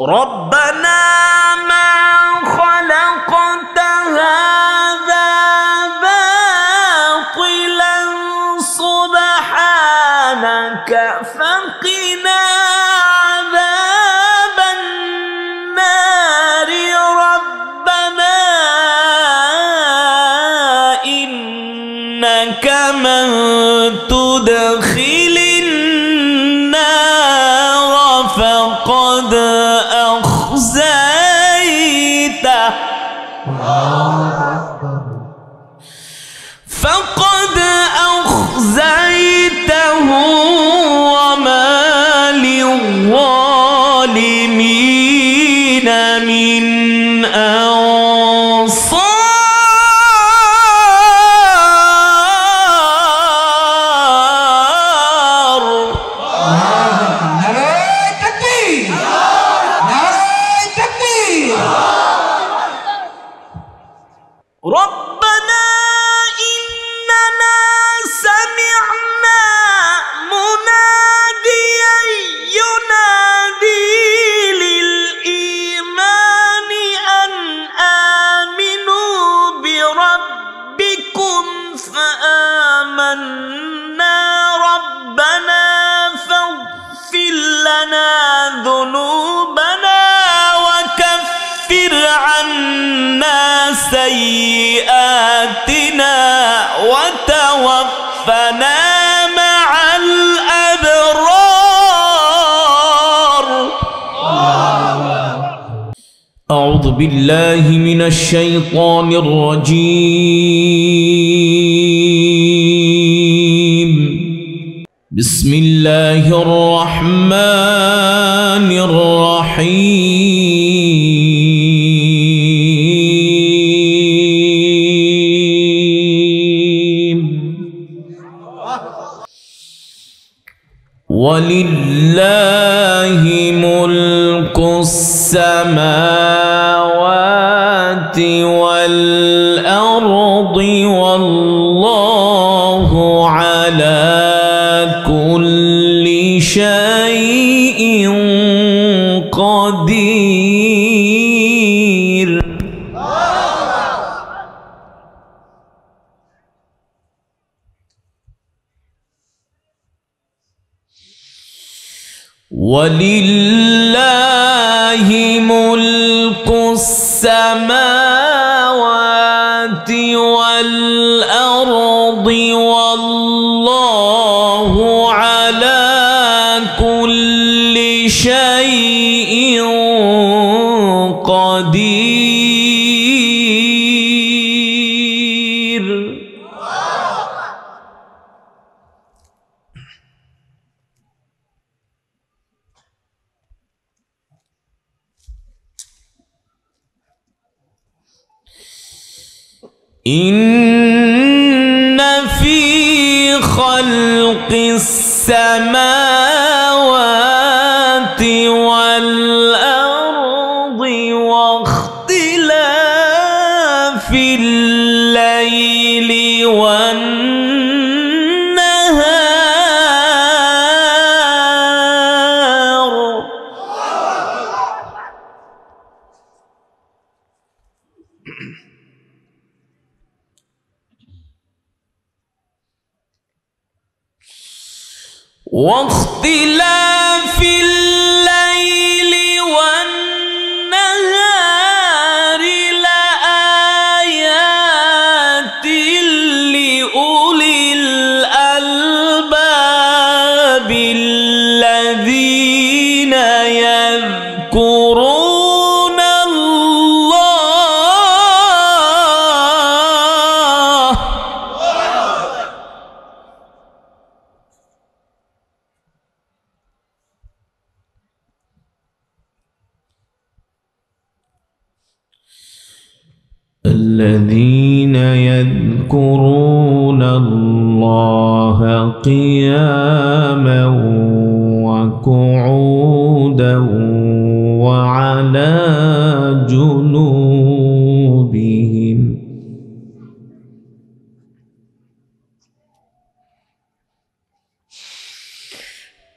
ربنا ما خلقت هذا باطلا سبحانك فقنا عذاب النار ربنا إنك من تدخل النار فقد أخزيته وما للظالمين من أنصار. ربنا إننا سمعنا مناديا ينادي للإيمان أن آمنوا بربكم فآمنا ربنا فاغفر لنا ذنوبنا وكفر عنا سيئاتنا وتوفنا مع الأبرار. أعوذ بالله من الشيطان الرجيم. بسم الله الرحمن الرحيم. ولله ملك السماوات والأرض والله على كل شيء قدير. ولله ملك السماوات والأرض والله على كل شيء قدير. إن في خلق السماوات والأرض واختلاف الليل والنهار واختلاف الليل والنهار لآيات لأولي الألباب الذين يذكرون الله الذين يذكرون الله قياما وقعودا وعلى جنوبهم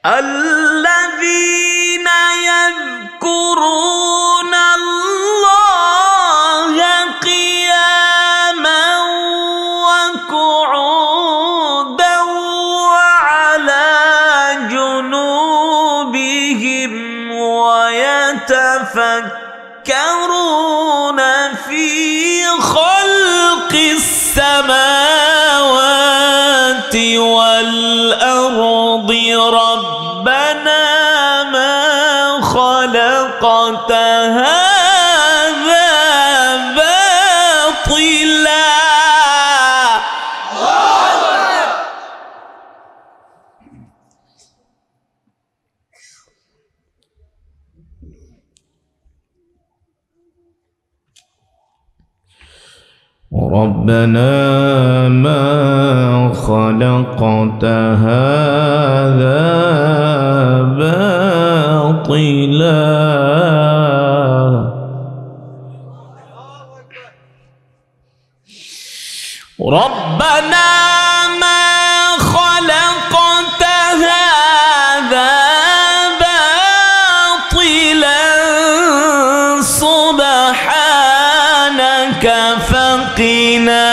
الذين يذكرون ويتفكرون في خلق السماوات والأرض ربنا ما خلقت هذا باطلا. ربنا ما خلقت هذا باطلا ربنا ما خلقت هذا باطلا سبحانك فقنا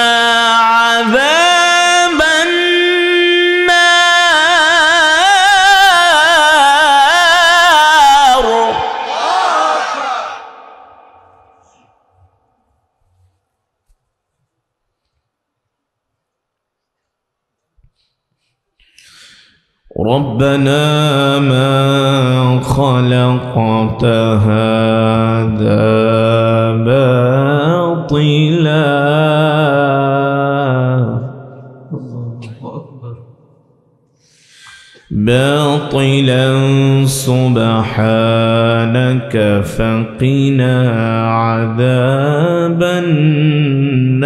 عذاب النار. ربنا ما خلقت هذا باطلا سبحانك فقنا عذاب النار.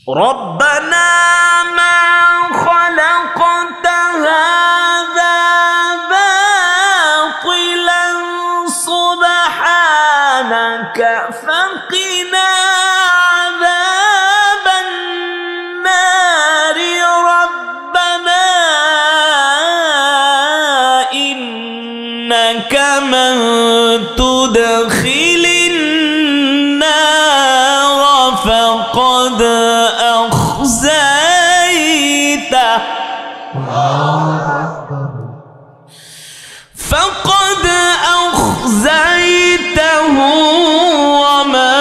ربنا ما خلقت هذا باطلا سبحانك فقنا عذاب النار. ربنا إنك من تدخل النار فقد أخزيته وما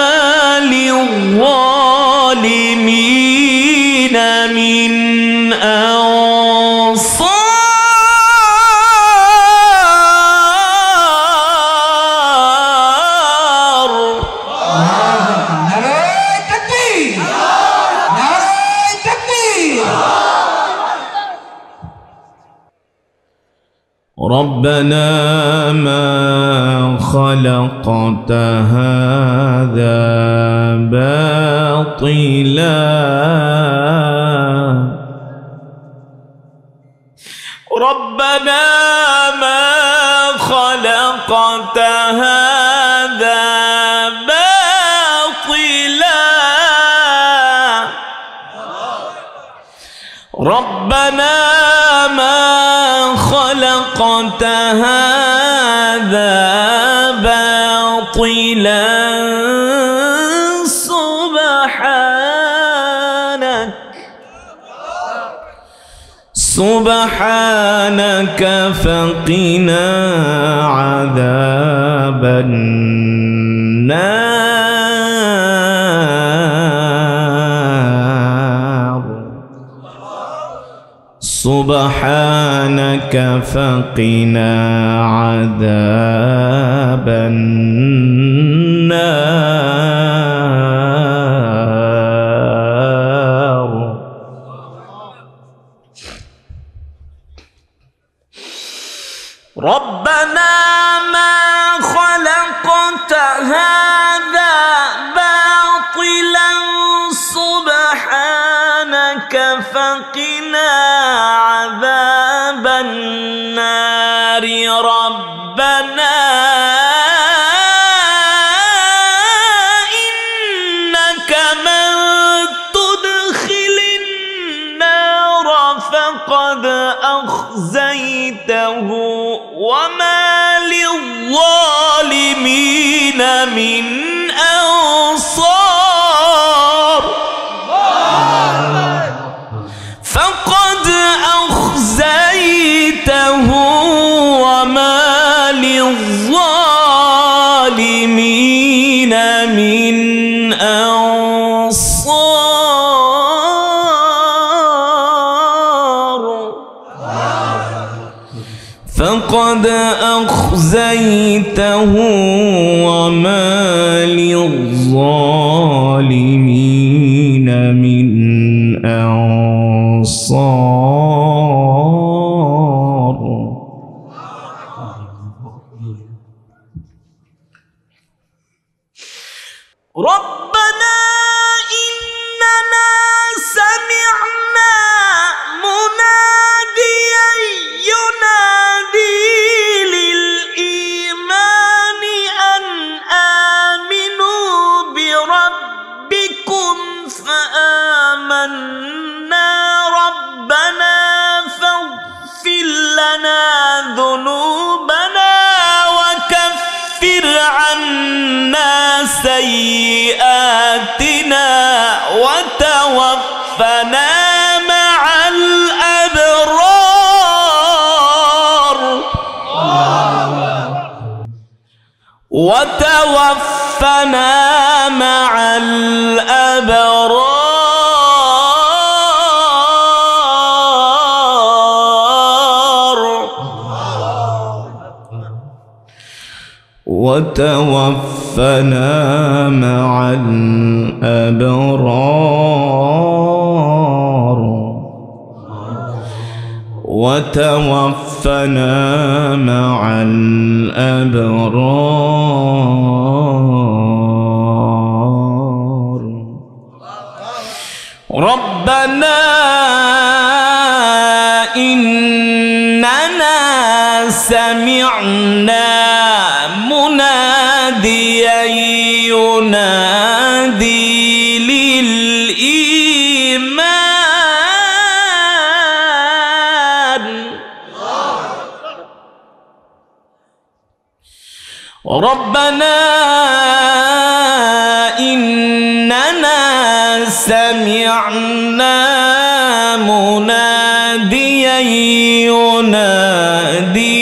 للظالمين من أنصار. ربنا ما خلقت هذا باطلا ربنا ما خلقت هذا باطلا ربنا ما خلقت هذا باطلا سبحانك فقنا عذاب النار سبحانك فقنا عذاب النار. ربنا ما خلقت هذا باطلا سبحانك فقنا عذاب النار. ربنا إنك من تدخل النار فقد أخزيته وما للظالمين من أنصار. فقد أخزيته وما للظالمين من أنصار فقد أخزيته وما للظالمين من أنصار ربنا إننا سمعنا مناديا ينادي للإيمان أن آمنوا بربكم فآمنا ربنا فاغفر لنا ذنوبنا وكفر عنا سيئاتنا وتوفنا مع الأبرار وتوفنا مع الأبرار وتوفنا مع الأبرار وتوفنا مع الأبرار ربنا إننا سمعنا مناديا ينادي للإيمان ربنا إننا سمعنا مناديا ينادي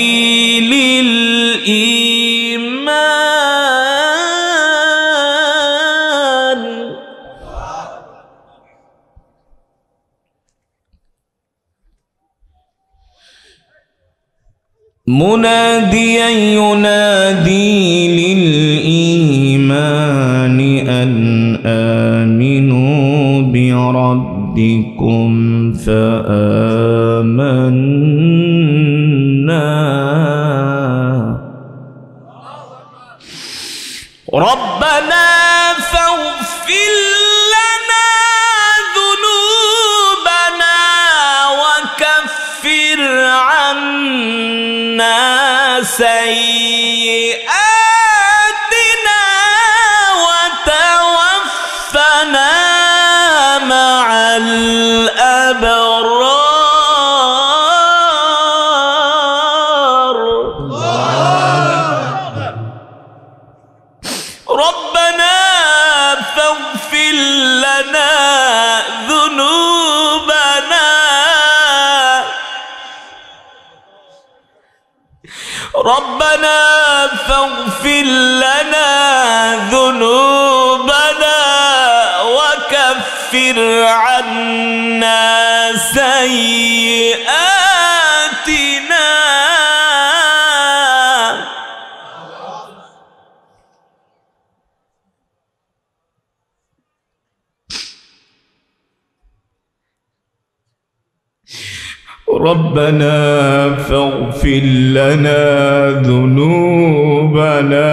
مناديا ينادي للإيمان أن آمنوا بربكم فآمنا ربنا فاغفر لنا ذنوبنا وكفر عنا سيئاتنا وتوفنا مع الأبرار ربنا فاغفر لنا ذنوبنا ربنا فاغفر لنا ذنوبنا وكفر عنا سيئاتنا ربنا فاغفر لنا ذنوبنا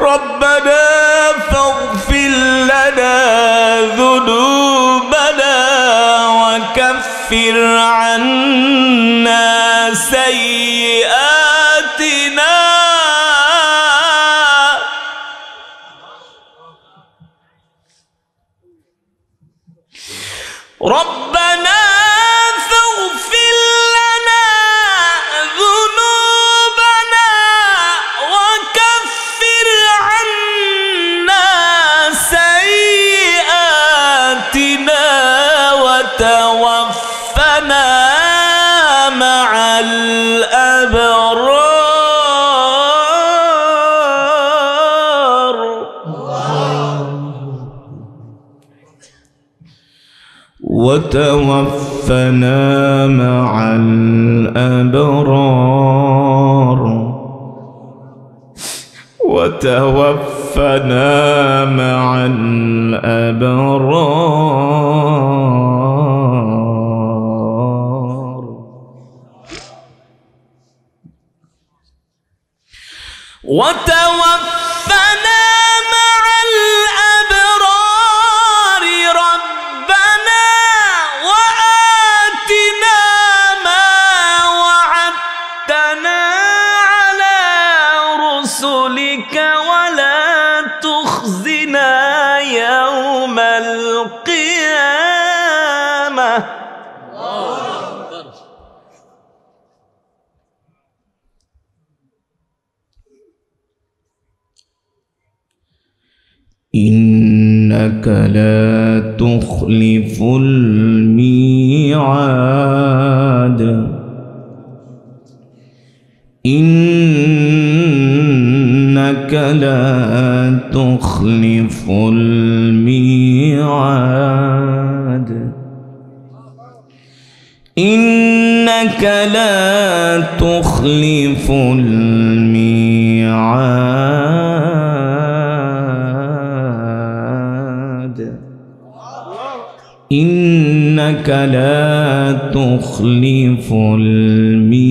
ربنا فاغفر لنا ذنوبنا وكفر عنا سيئاتنا ربنا فاغفر لنا ذنوبنا وكفر عنا سيئاتنا وتوفنا مع الأبرار وتوفنا مع الأبرار وتوفنا مع الأبرار ربنا وآتنا ما وعدتنا على رسلك ولا تخزنا يوم القيامة. إنك لا تخلف الميعاد إنك لا تخلف الميعاد إنك لا تخلف الميعاد إنك لا تخلف الميعاد.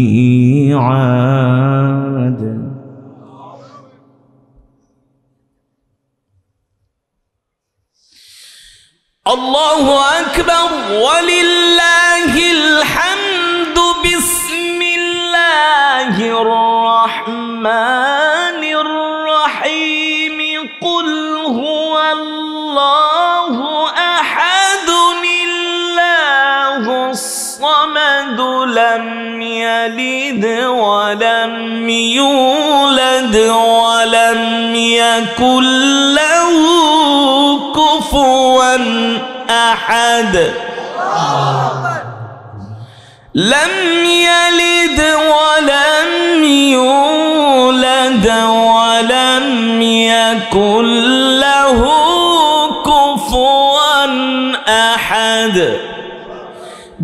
الله أكبر ولله الحمد. بسم الله الرحمن الرحيم. قل هو الله أحد الله الصمد لم يلد ولم يولد ولم يكن له كفوا أحد. لم يلد ولم يولد ولم يكن له كفوا أحد.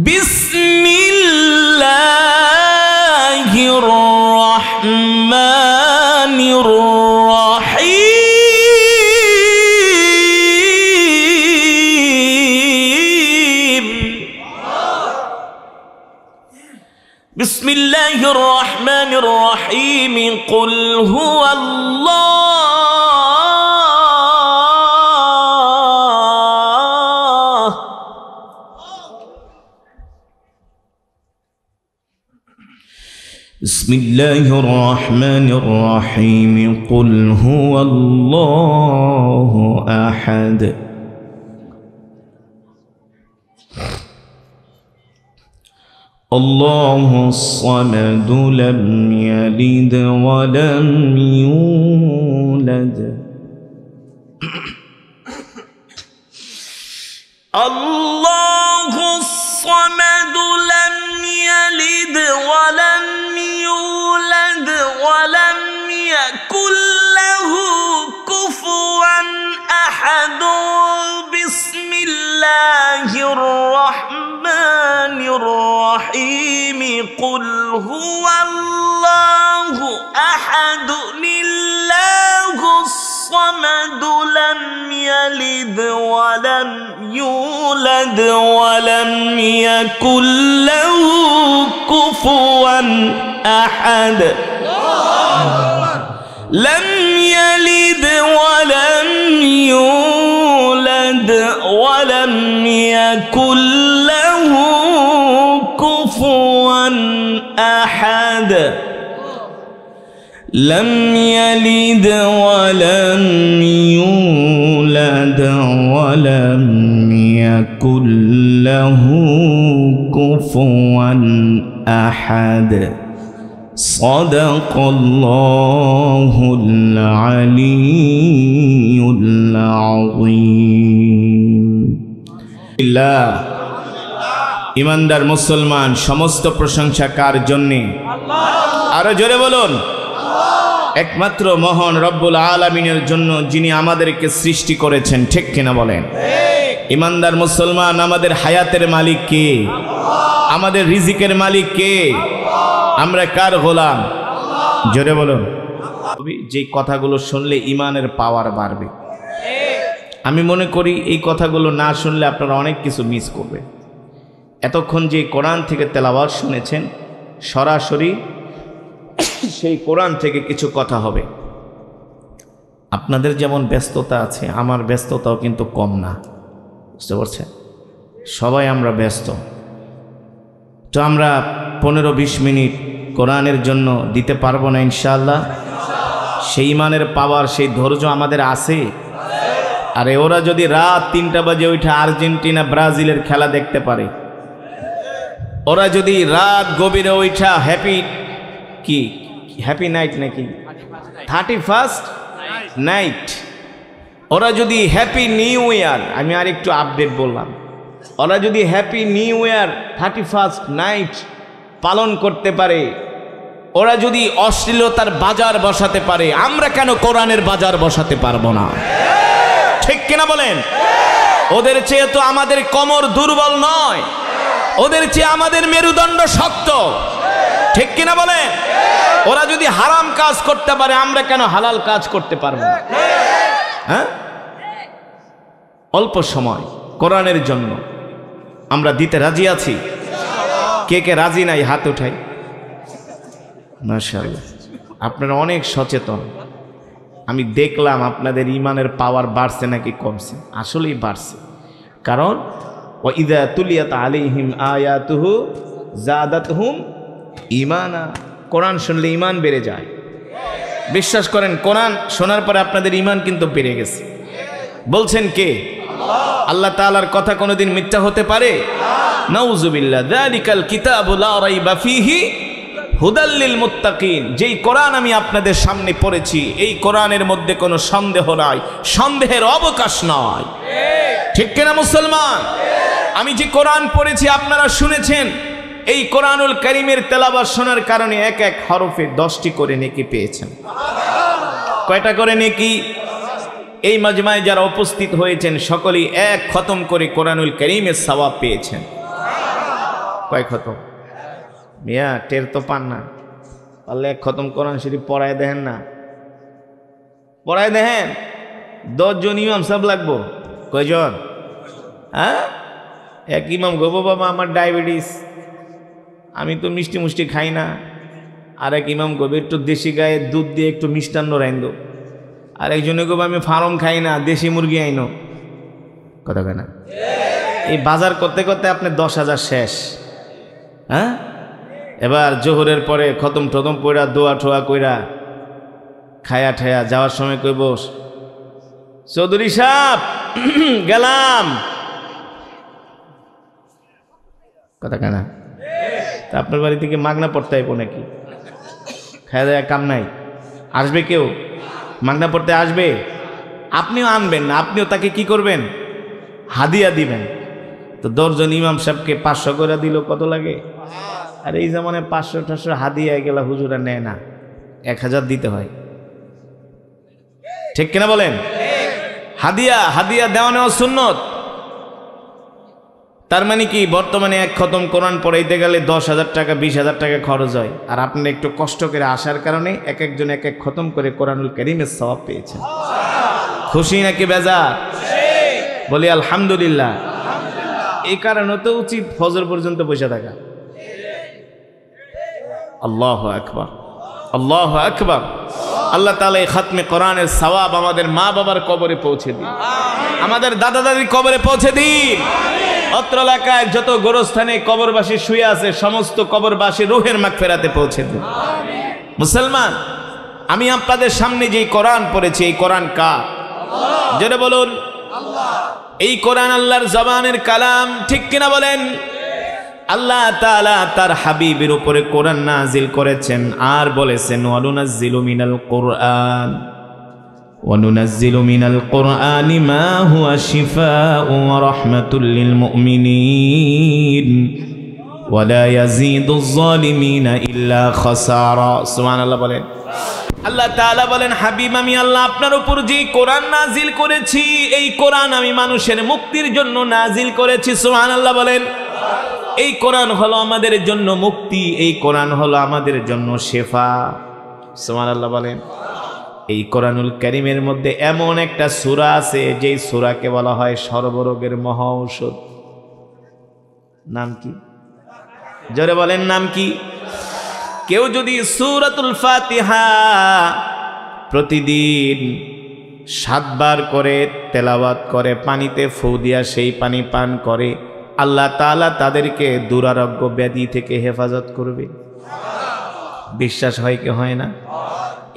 بسم الله الرحمن الرحيم. بسم الله الرحمن الرحيم. قل هو الله. بسم الله الرحمن الرحيم. قل هو الله أحد الله الصمد لم يلد ولم يولد الله الصمد لم يلد ولم يولد ولم يكن له كفوا أحد. بسم الله الرحمن الرحيم. قل هو الله أحد الله الصمد لم يلد ولم يولد ولم يكن له كفوا أحد. لم يلد ولم يولد ولم يكن له كفوا أحد. لم يلد ولم يولد ولم يكن له كفوا أحد. صدق الله العلي العظيم. ইমানদার মুসলমান সমস্ত প্রশংসা কার জন্য? আরো জোরে বলুন। একমাত্র মহান রব্বুল আলামিনের জন্য, যিনি আমাদেরকে সৃষ্টি করেছেন। ঠিক কিনা বলেন? ইমানদার মুসলমান, আমাদের হায়াতের মালিক কে? আমাদের রিজিকের মালিক কে? আমরা কার গোলাম? জোরে বলুন। যে কথাগুলো শুনলে ইমানের পাওয়ার বাড়বে। আমি মনে করি এই কথাগুলো না শুনলে আপনারা অনেক কিছু মিস করবেন। এতক্ষণ যে কোরআন থেকে তেলাওয়াত শুনেছেন, সরাসরি সেই কোরআন থেকে কিছু কথা হবে। আপনাদের যেমন ব্যস্ততা আছে, আমার ব্যস্ততাও কিন্তু কম না, বুঝতে পারছেন? সবাই আমরা ব্যস্ত, তো আমরা 15-20 মিনিট কোরআনের জন্য দিতে পারবো না ইনশাআল্লাহ? সেই ইমানের পাওয়ার, সেই ধৈর্য আমাদের আছে? আরে ওরা যদি রাত 3টা বাজে উঠে আর্জেন্টিনা ব্রাজিলের খেলা দেখতে পারে, ওরা যদি রাত গভীরে উঠা হ্যাপি নাইট নাকি 31st নাইট, ওরা যদি হ্যাপি নিউ ইয়ার, আমি আর একটু আপডেট বললাম, ওরা যদি happy new year 31st night পালন করতে পারে, ওরা যদি অশ্লীলতার বাজার বসাতে পারে, আমরা কেন কোরআনের বাজার বসাতে পারবো না? ঠিক কিনা বলেন? ওদের চেয়ে তো আমাদের কোমর দুর্বল নয়, ওদের চেয়ে আমাদের মেরুদণ্ড শক্ত। ঠিক কিনা বলেন? ওরা যদি হারাম কাজ করতে পারে, আমরা কেন হালাল কাজ করতে পারবো না? হ্যাঁ, অল্প সময় কোরআনের জন্য আমরা দিতে রাজি আছি। কে কে রাজি নাই হাত উঠাই। মাশাআল্লাহ, আপনারা অনেক সচেতন। আমি দেখলাম আপনাদের ইমানের পাওয়ার বাড়ছে নাকি কমছে? আসলেই বাড়ছে। কারণ ওয়াইদা তুলিয়াত আলাইহিম আয়াতুহু যাদাতহুম ঈমানা, কোরআন শুনলে ঈমান বেড়ে যায়। বিশ্বাস করেন, কোরআন শোনার পরে আপনাদের ঈমান কিন্তু বেড়ে গেছে। বলছেন কে? আল্লাহ তাআলার কথা কোনোদিন মিথ্যা হতে পারে? নাউযুবিল্লাহ। যালিকাল কিতাবু লা রাইবা ফীহি হুদাল লিল মুত্তাকিন। যেই কোরআন আমি আপনাদের সামনে পড়েছি, এই কোরআনের মধ্যে কোনো সন্দেহ নাই, সন্দেহের অবকাশ নাই। ঠিক কিনা মুসলমান? আমি যে কোরআন পড়েছি আপনারা শুনেছেন, এই কোরআনুল কারীমের তেলাওয়াত শোনার কারণে এক এক হরফে 10টি করে নেকি পেয়েছেন। কয়টা করে নেকি? এই মাজমায় যারা উপস্থিত হয়েছেন সকলেই এক খতম করে কোরআনুল কারীমের সওয়াব পেয়েছেন। কয় খতম? মিয়া টের তো পান না, পারলে এক খতম কোরআন শরীফ পড়ায় দেখেন না, পড়ায় দেখেন। 10 জন ইমাম সাহেব লাগবো। কয়জন? হ্যাঁ, এক ইমাম গো বাবা আমার ডায়াবেটিস, আমি তো মিষ্টি মুষ্টি খাই না। আর এক ইমাম গো একটু দেশি গায়ের দুধ দিয়ে একটু মিষ্টান্ন রাইন্দ। আর একজনে গো আমি ফার্ম খাই না, দেশি মুরগি আইনো। কথা কয় না? এই বাজার করতে করতে আপনি 10,000 শেষ। হ্যাঁ, এবার জোহরের পরে খতম টতম পড়া দোয়া ঠোয়া কইরা খায়া ঠায়া যাওয়ার সময় কইব, চৌধুরী সাহেব গেলাম। কথা কেনা? তা আপনার বাড়ি থেকে মাগনা পড়তে আইব নাকি? খায়া দেয়া কাম নাই, আসবে কেউ মাগনা পড়তে আসবে? আপনিও আনবেন না, আপনিও তাকে কি করবেন? হাদিয়া দিবেন। তো 10 জন ইমাম সাহেবকে 500 করে দিল, কত লাগে? আর এই জামানে 500-800 হাদিয়া গেলা হুজুরা নেয় না, 1000 দিতে হয়। ঠিক কিনা বলেন? হাদিয়া দেওয়া নেওয়া সুন্নত। তার মানে কি, বর্তমানে এক খতম কোরআন পড়াইতে গেলে 10,000 টাকা 20,000 টাকা খরচ হয়। আর আপনি একটু কষ্ট করে আসার কারণে এক একজন এক এক খতম করে কোরআনুল কারীমের সওয়াব পেয়েছেন। খুশি নাকি বেজার? বলি আলহামদুলিল্লাহ। এই কারণে তো উচিত ফজর পর্যন্ত বসে থাকা। আল্লাহু আকবার, আল্লাহু আকবার। আল্লাহ তাআলা এই খাতমে কোরআনের সওয়াব আমাদের মা বাবার কবরে পৌঁছে দিন, আমাদের দাদা দাদির কবরে পৌঁছে দিন। অত্র এলাকায় যত গোরস্থানে কবরবাসী শুয়ে আছে, সমস্ত কবরবাসী রূহের মাগফিরাতে পৌঁছে দিন। মুসলমান, আমি আপনাদের সামনে যে কোরআন পড়েছি, এই কোরআন কার? জোরে বলুন। এই কোরআন আল্লাহর জবানের কালাম। ঠিক কিনা বলেন? আল্লাহ তাআলা তার হাবিবের উপরে কোরআন নাজিল করেছেন আর বলেছেন, ওয়ানুনাজ্জিলু মিনাল কুরআন وننزل من القرآن ما هو شفاء ورحمة للمؤمنين ولا يزيد الظالمين إلا خسارا. سبحان الله. আল্লাহ তাআলা বলেন, হাবিব আমি আল্লাহ আপনার উপর যে কোরআন নাজিল করেছি, এই কোরআন আমি মানুষের মুক্তির জন্য নাজিল করেছি। সুবহানাল্লাহ বলেন। এই কোরআন হলো আমাদের জন্য মুক্তি, এই কোরআন হলো আমাদের জন্য শেফা। সুবহানাল্লাহ বলেন। এই কোরআনুল কারীমের মধ্যে এমন একটা সূরা আছে যেই সূরাকে বলা হয় সর্বরোগের মহা ঔষধ। নাম কি? জোরে বলেন, নাম কি? কেউ যদি সূরাতুল ফাতিহা প্রতিদিন 7 বার করে তেলাওয়াত করে, পানিতে ফু দিয়া সেই পানি পান করে, আল্লাহ তাআলা তাদেরকে দুরারোগ্য ব্যাধি থেকে হেফাজত করবে। বিশ্বাস হয় কি হয় না?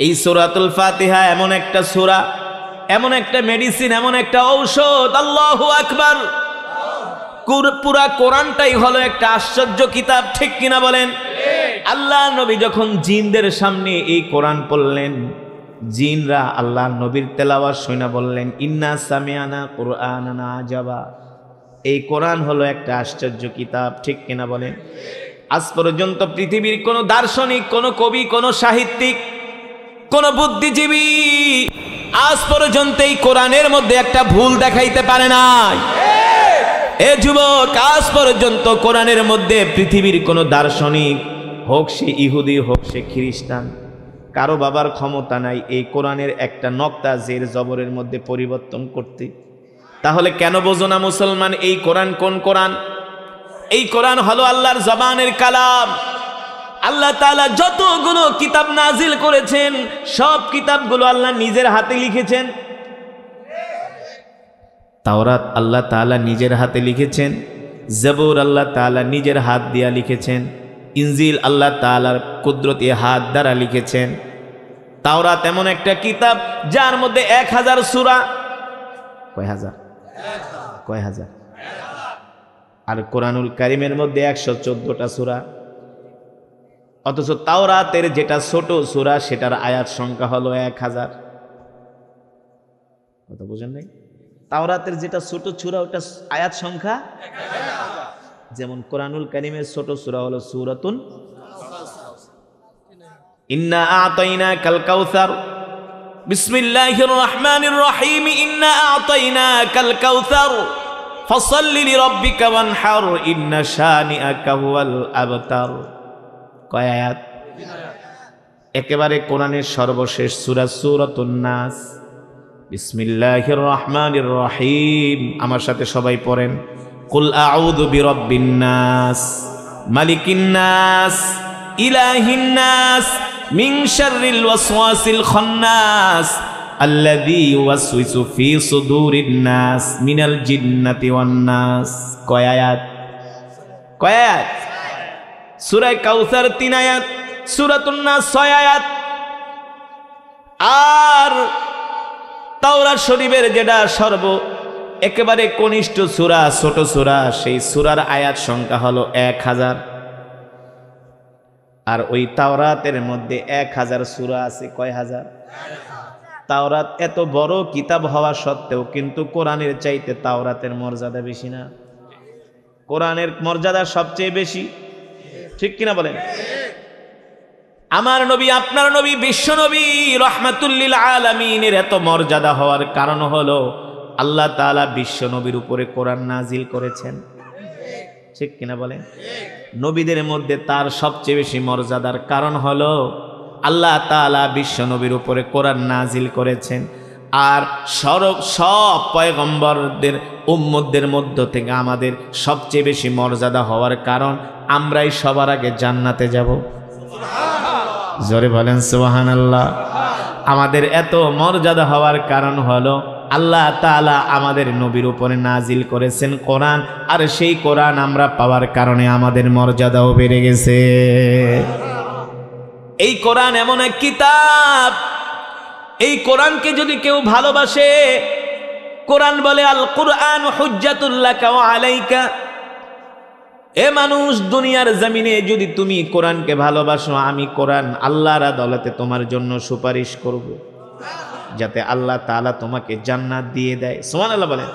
এই সূরাতুল ফাতিহা এমন একটা সূরা, এমন একটা মেডিসিন, এমন একটা ঔষধ। আল্লাহু আকবার। পুরা কোরআনটাই হলো একটা আশ্চর্য কিতাব, ঠিক কিনা বলেন? আল্লাহ নবী যখন জিনদের সামনে এই কোরআন পড়লেন, জিনরা আল্লাহ নবীর তেলাওয়াত শুনে বললেন, ইন্না সামিআনা কুরআনান আজাবা। এই কোরআন হলো একটা আশ্চর্য কিতাব, ঠিক কিনা বলেন? আজ পর্যন্ত পৃথিবীর কোনো দার্শনিক, কোনো কবি, কোনো সাহিত্যিক, কোনো বুদ্ধিজীবী আজ পর্যন্ত এই কোরআনের মধ্যে একটা ভুল দেখাইতে পারে নাই। এ যুবক, আজ পর্যন্ত কোরআনের মধ্যে পৃথিবীর কোনো দার্শনিক, হোক সে ইহুদি হোক সে খ্রিস্টান, কারো বাবার ক্ষমতা নাই এই কোরআনের একটা নক্তা জের জবরের মধ্যে পরিবর্তন করতে। তাহলে কেন বোঝো না মুসলমান এই কোরআন কোন কোরআন? এই কোরআন হলো আল্লাহর জবানের কালাম। আল্লাহ তাআলা যতগুলো কিতাব নাজিল করেছেন সব কিতাবগুলো আল্লাহ নিজের হাতে লিখেছেন। তাওরাত আল্লাহ তাআলা নিজের হাতে লিখেছেন, জবুর আল্লাহ তাআলা নিজের হাত দিয়া লিখেছেন, ইনজিল আল্লাহ তাআলার কুদরতি হাত দ্বারা লিখেছেন। তাওরাত এমন একটা কিতাব যার মধ্যে 1000 সূরা। কয় হাজার? কয় হাজার? আর কোরআনুল কারীমের মধ্যে 114টা সূরা। অথচ তাওরাতের যেটা ছোট সূরা সেটার আয়াত সংখ্যা হলো 1000। কথা বুঝেন নাই? তাওরাতের যেটা ছোট সূরা ওটা আয়াত সংখ্যা 1000। যেমন কোরআনুল কারীমের ছোট সূরা হলো সূরাতুন ইন্না আ'তাইনাকাল কাউসার। বিসমিল্লাহির রহমানির রহিম। ইন্না আ'তাইনাকাল কাউসার ফাসাল্লি লিরাব্বিকা ওয়ানহার ইন্না শানিআকা হুয়াল আবতার। কয় আয়াত? একেবারে কোরআনের সর্বশেষ সূরা সূরাতুন নাস। বিসমিল্লাহির রহমানির রহিম। আমার সাথে সবাই পড়েন, কুল আউযু বিরাব্বিন নাস মালিকিন নাস ইলাহিন নাস মিন শাররিল ওয়াসওয়াসিল খান্নাস আল্লাযী ইউওয়াসওয়িসু ফি সুদুরিন নাস মিনাল জিন্নাতি ওয়ান নাস। কয় আয়াত? কয় আয়াত? সূরা কাউসার 3 আয়াত, সূরাতুন নাস 6 আয়াত। আর তাওরাত শরীফের যেটা একেবারে কনিষ্ঠ সূরা, ছোট সূরা, সেই সূরার আয়াত সংখ্যা হলো 1000। আর ওই তাওরাতের মধ্যে 1000 সূরা আছে। কয় হাজার? তাওরাত এত বড় কিতাব হওয়া সত্ত্বেও কিন্তু কোরআনের চাইতে তাওরাতের মর্যাদা বেশি না? কোরআনের মর্যাদা সবচেয়ে বেশি, ঠিক কিনা বলেন? আমার নবী, আপনার নবী, বিশ্ব নবী রাহমাতুল লিল আলামিনের এত মর্যাদা হওয়ার কারণ হলো আল্লাহ তাআলা বিশ্ব নবীর উপরে কোরআন নাজিল করেছেন, ঠিক কিনা বলেন? নবীদের মধ্যে তার সবচেয়ে বেশি মর্যাদার কারণ হলো আল্লাহ তাআলা বিশ্ব নবীর উপরে কোরআন নাজিল করেছেন। আর সব পয়গম্বরদের উম্মতদের মধ্য থেকে আমাদের সবচেয়ে বেশি মর্যাদা হওয়ার কারণ আমরাই সবার আগে জান্নাতে যাব। জোরে বলেন সুবহানাল্লাহ। আমাদের এত মর্যাদা হওয়ার কারণ হলো আল্লাহ তাআলা আমাদের নবীর উপরে নাজিল করেছেন কোরআন, আর সেই কোরআন আমরা পাওয়ার কারণে আমাদের মর্যাদাও বেড়ে গেছে। এই কোরআন এমন এক কিতাব, এই কোরআনকে যদি কেউ ভালোবাসে, কোরআন বলে আল কুরআন হুজ্জাতুল লাকা ওয়া আলাইকা। এ মানুষ, দুনিয়ার জমিনে যদি তুমি কোরআনকে ভালোবাসো, আমি কোরআন আল্লাহর আদালতে তোমার জন্য সুপারিশ করব, যাতে আল্লাহ তাআলা তোমাকে জান্নাত দিয়ে দেয়। সুবহানাল্লাহ বলেন।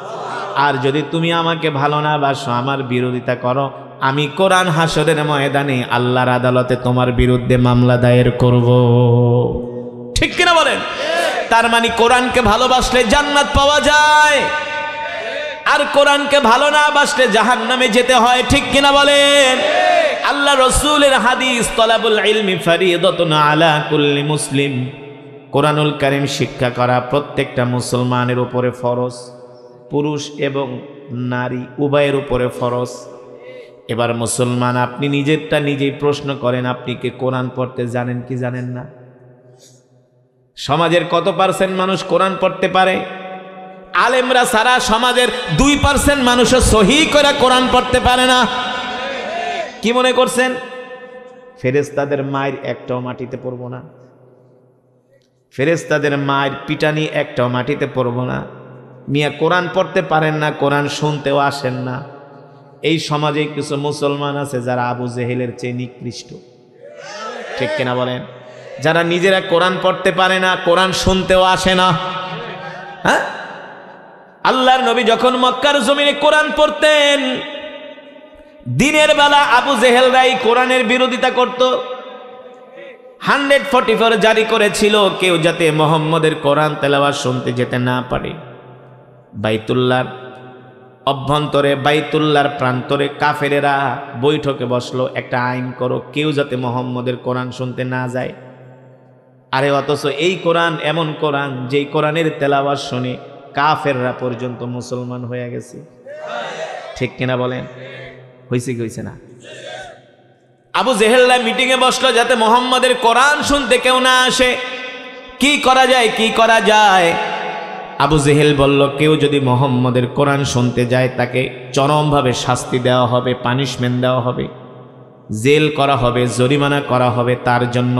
আর যদি তুমি আমাকে ভালো না বাসো, আমার বিরোধিতা করো, আমি কোরআন হাসরের ময়দানে আল্লাহর আদালতে তোমার বিরুদ্ধে মামলা দায়ের করব। ঠিক কিনা বলেন? তার মানে কোরআনকে ভালোবাসলে জান্নাত পাওয়া যায়, আর কোরআনকে ভালো না বাসলে জাহান্নামে যেতে হয়। ঠিক কিনা বলেন? আল্লাহ রসুলের হাদিস, তলাবুল ইলমি ফারিদাতুন আলা কুল্লি মুসলিম, কোরআনুল কারীম শিক্ষা করা প্রত্যেকটা মুসলমানের উপরে ফরজ, পুরুষ এবং নারী উভয়ের উপরে ফরজ। এবার মুসলমান, আপনি নিজেরটা নিজেই প্রশ্ন করেন, আপনি কি কোরআন পড়তে জানেন কি জানেন না? সমাজের কত পার্সেন্ট মানুষ কোরআন পড়তে পারে? আলেমরা সারা সমাজের 2% মানুষও সহি করে কোরআন পড়তে পারে না। কি মনে করছেন ফেরেশতাদের মায়ের একটাও মাটিতে পড়ব না? ফেরেশতাদের মায়ের পিটানি একটাও মাটিতে পড়ব না? মিয়া কোরআন পড়তে পারেন না, কোরআন শুনতেও আসেন না। এই সমাজে কিছু মুসলমান আছে যারা আবু জেহেলের চেয়ে নিকৃষ্ট। ঠিক কিনা বলেন? যারা নিজেরা কোরআন পড়তে পারে না, কোরআন শুনতেও আসে না। হ্যাঁ, আল্লাহর নবী যখন মক্কার জমিনে কোরআন পড়তেন, দিনের বেলা আবু জেহেলরাই কোরআনের বিরোধিতা করত। 144 জারি করেছিল কেউ যাতে মুহাম্মদের কোরআন তেলাওয়াত শুনতে যেতে না পারে। বাইতুল্লাহর অভ্যন্তরে, বাইতুল্লাহর প্রান্তরে কাফেরেরা বৈঠকে বসলো, একটা আইন করো কেউ যাতে মুহাম্মদের কোরআন শুনতে না যায়। আরে অথচ এই কোরআন এমন কোরআন, যেই কোরআনের তেলাওয়াত শুনে কাফেররা পর্যন্ত মুসলমান হয়ে গেছে। ঠিক কিনা বলেন? হয়েছে কি হয়েছে না? আবু জেহেলরা মিটিংয়ে বসলো যাতে মুহাম্মদের কোরআন শুনতে কেউ না আসে। কি করা যায়, কি করা যায়? আবু জেহেল বলল, কেউ যদি মুহাম্মদের কোরআন শুনতে যায় তাকে চরমভাবে শাস্তি দেওয়া হবে, পানিশমেন্ট দেওয়া হবে, জেল করা হবে, জরিমানা করা হবে। তার জন্য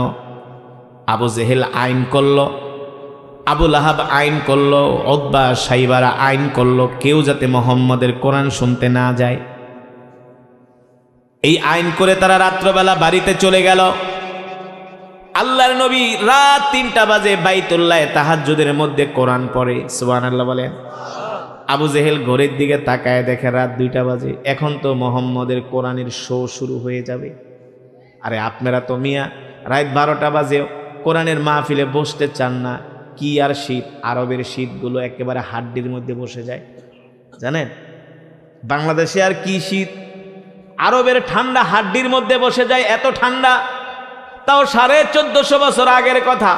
আবু জেহেল আইন করলো, আবু লাহাব আইন করলো, উতবা সাইবারা আইন করলো, কেউ যাতে মুহাম্মদের কোরআন শুনতে না যায়। এই আইন করে তারা রাত্রবেলা বাড়িতে চলে গেল। আল্লাহর নবী রাত 3টা বাজে বাইতুল্লাহে তাহাজ্জুদের মধ্যে কোরআন পড়ে। সুবহানাল্লাহ বলেন। আবু জেহেল ঘড়ির দিকে তাকায়, দেখে রাত 2টা বাজে। এখন তো মুহাম্মদের কোরআনের শো শুরু হয়ে যাবে। আরে আপনারা তো মিয়া রাত 12টা বাজে কোরআনের মাহফিলে বসতে চান না। কি আর শীত, আরবের শীতগুলো একেবারে হাড্ডির মধ্যে বসে যায়। জানেন বাংলাদেশে আর কি শীত, আরবের ঠান্ডা হাড্ডির মধ্যে বসে যায়। এত ঠান্ডা, তাও 1450 বছর আগের কথা।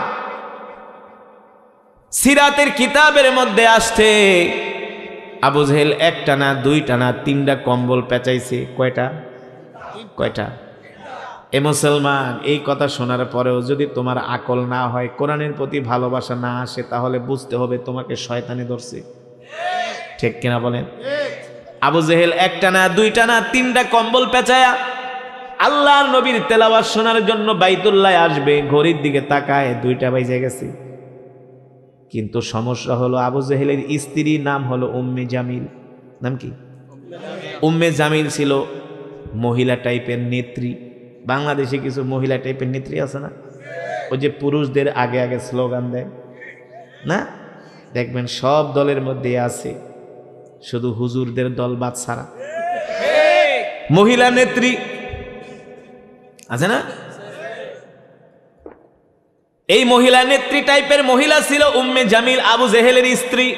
সিরাতের কিতাবের মধ্যে আসছে আবু জেহেল 1টা না 2টা না 3টা কম্বল পেঁচাইছে। কয়টা? এ মুসলমান, এই কথা শোনার পরেও যদি তোমার আকল না হয়, কোরআনের প্রতি ভালোবাসা না আসে, তাহলে বুঝতে হবে তোমাকে শয়তানি ধরছে। ঠিক কিনা বলেন? আবু জেহেল 1টা না 2টা না 3টা কম্বল পেঁচায়া আল্লাহর নবীর তেলাওয়াত শোনার জন্য বাইতুল্লাহে আসবে। ঘড়ির দিকে তাকায় 2টা বেজে গেছে। কিন্তু সমস্যা হলো আবু জেহেলের স্ত্রীর নাম হলো উম্মে জামিল। নাম কি? উম্মে জামিল ছিল মহিলা টাইপের নেত্রী। বাংলাদেশে কিছু মহিলা টাইপের নেত্রী আছে না, ওই যে পুরুষদের আগে আগে স্লোগান দেয় না, দেখবেন সব দলের মধ্যে আছে, শুধু হুজুরদের দল বাদ ছাড়া। মহিলা নেত্রী আছে না? এই মহিলা নেত্রী টাইপের মহিলা ছিল উম্মে জামিল, আবু জেহেলের স্ত্রী।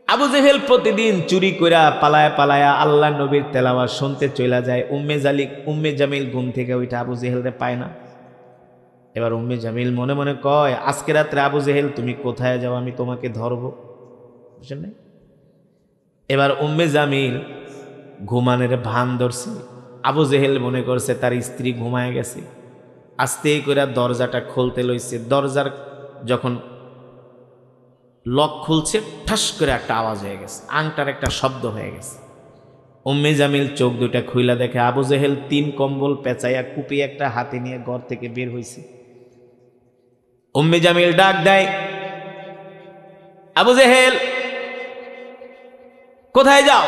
আবু জেহেল প্রতিদিন চুরি কইরা পালায়া পালায়া আল্লাহ নবীর তেলাওয়াত শুনতে চলে যায়। উম্মে জামিল ঘুম থেকে ওইটা আবু জেহেলরে পায় না। এবার উম্মে জামিল মনে মনে কয়, আজকে রাত্রে আবু জেহেল তুমি কোথায় যাও, আমি তোমাকে ধরবো। বুঝছেন না? এবার উম্মে জামিল ঘুমানের ভান ধরছে। আবু জেহেল মনে করছে তার স্ত্রী ঘুমায় গেছে। আস্তে করে দরজাটা খুলতে লইছে। দরজার যখন লক খুলছে, ঠাস করে একটা আওয়াজ হয়ে গেছে, আংটার একটা শব্দ হয়ে গেছে। উম্মে জামিল চোখ দুটা খুইলা দেখে আবু জেহেল 3 কম্বল পেঁচাইয়া কুপি একটা হাতে নিয়ে ঘর থেকে বের হয়েছে। উম্মে জামিল ডাক দেয়, আবু জেহেল কোথায় যাও?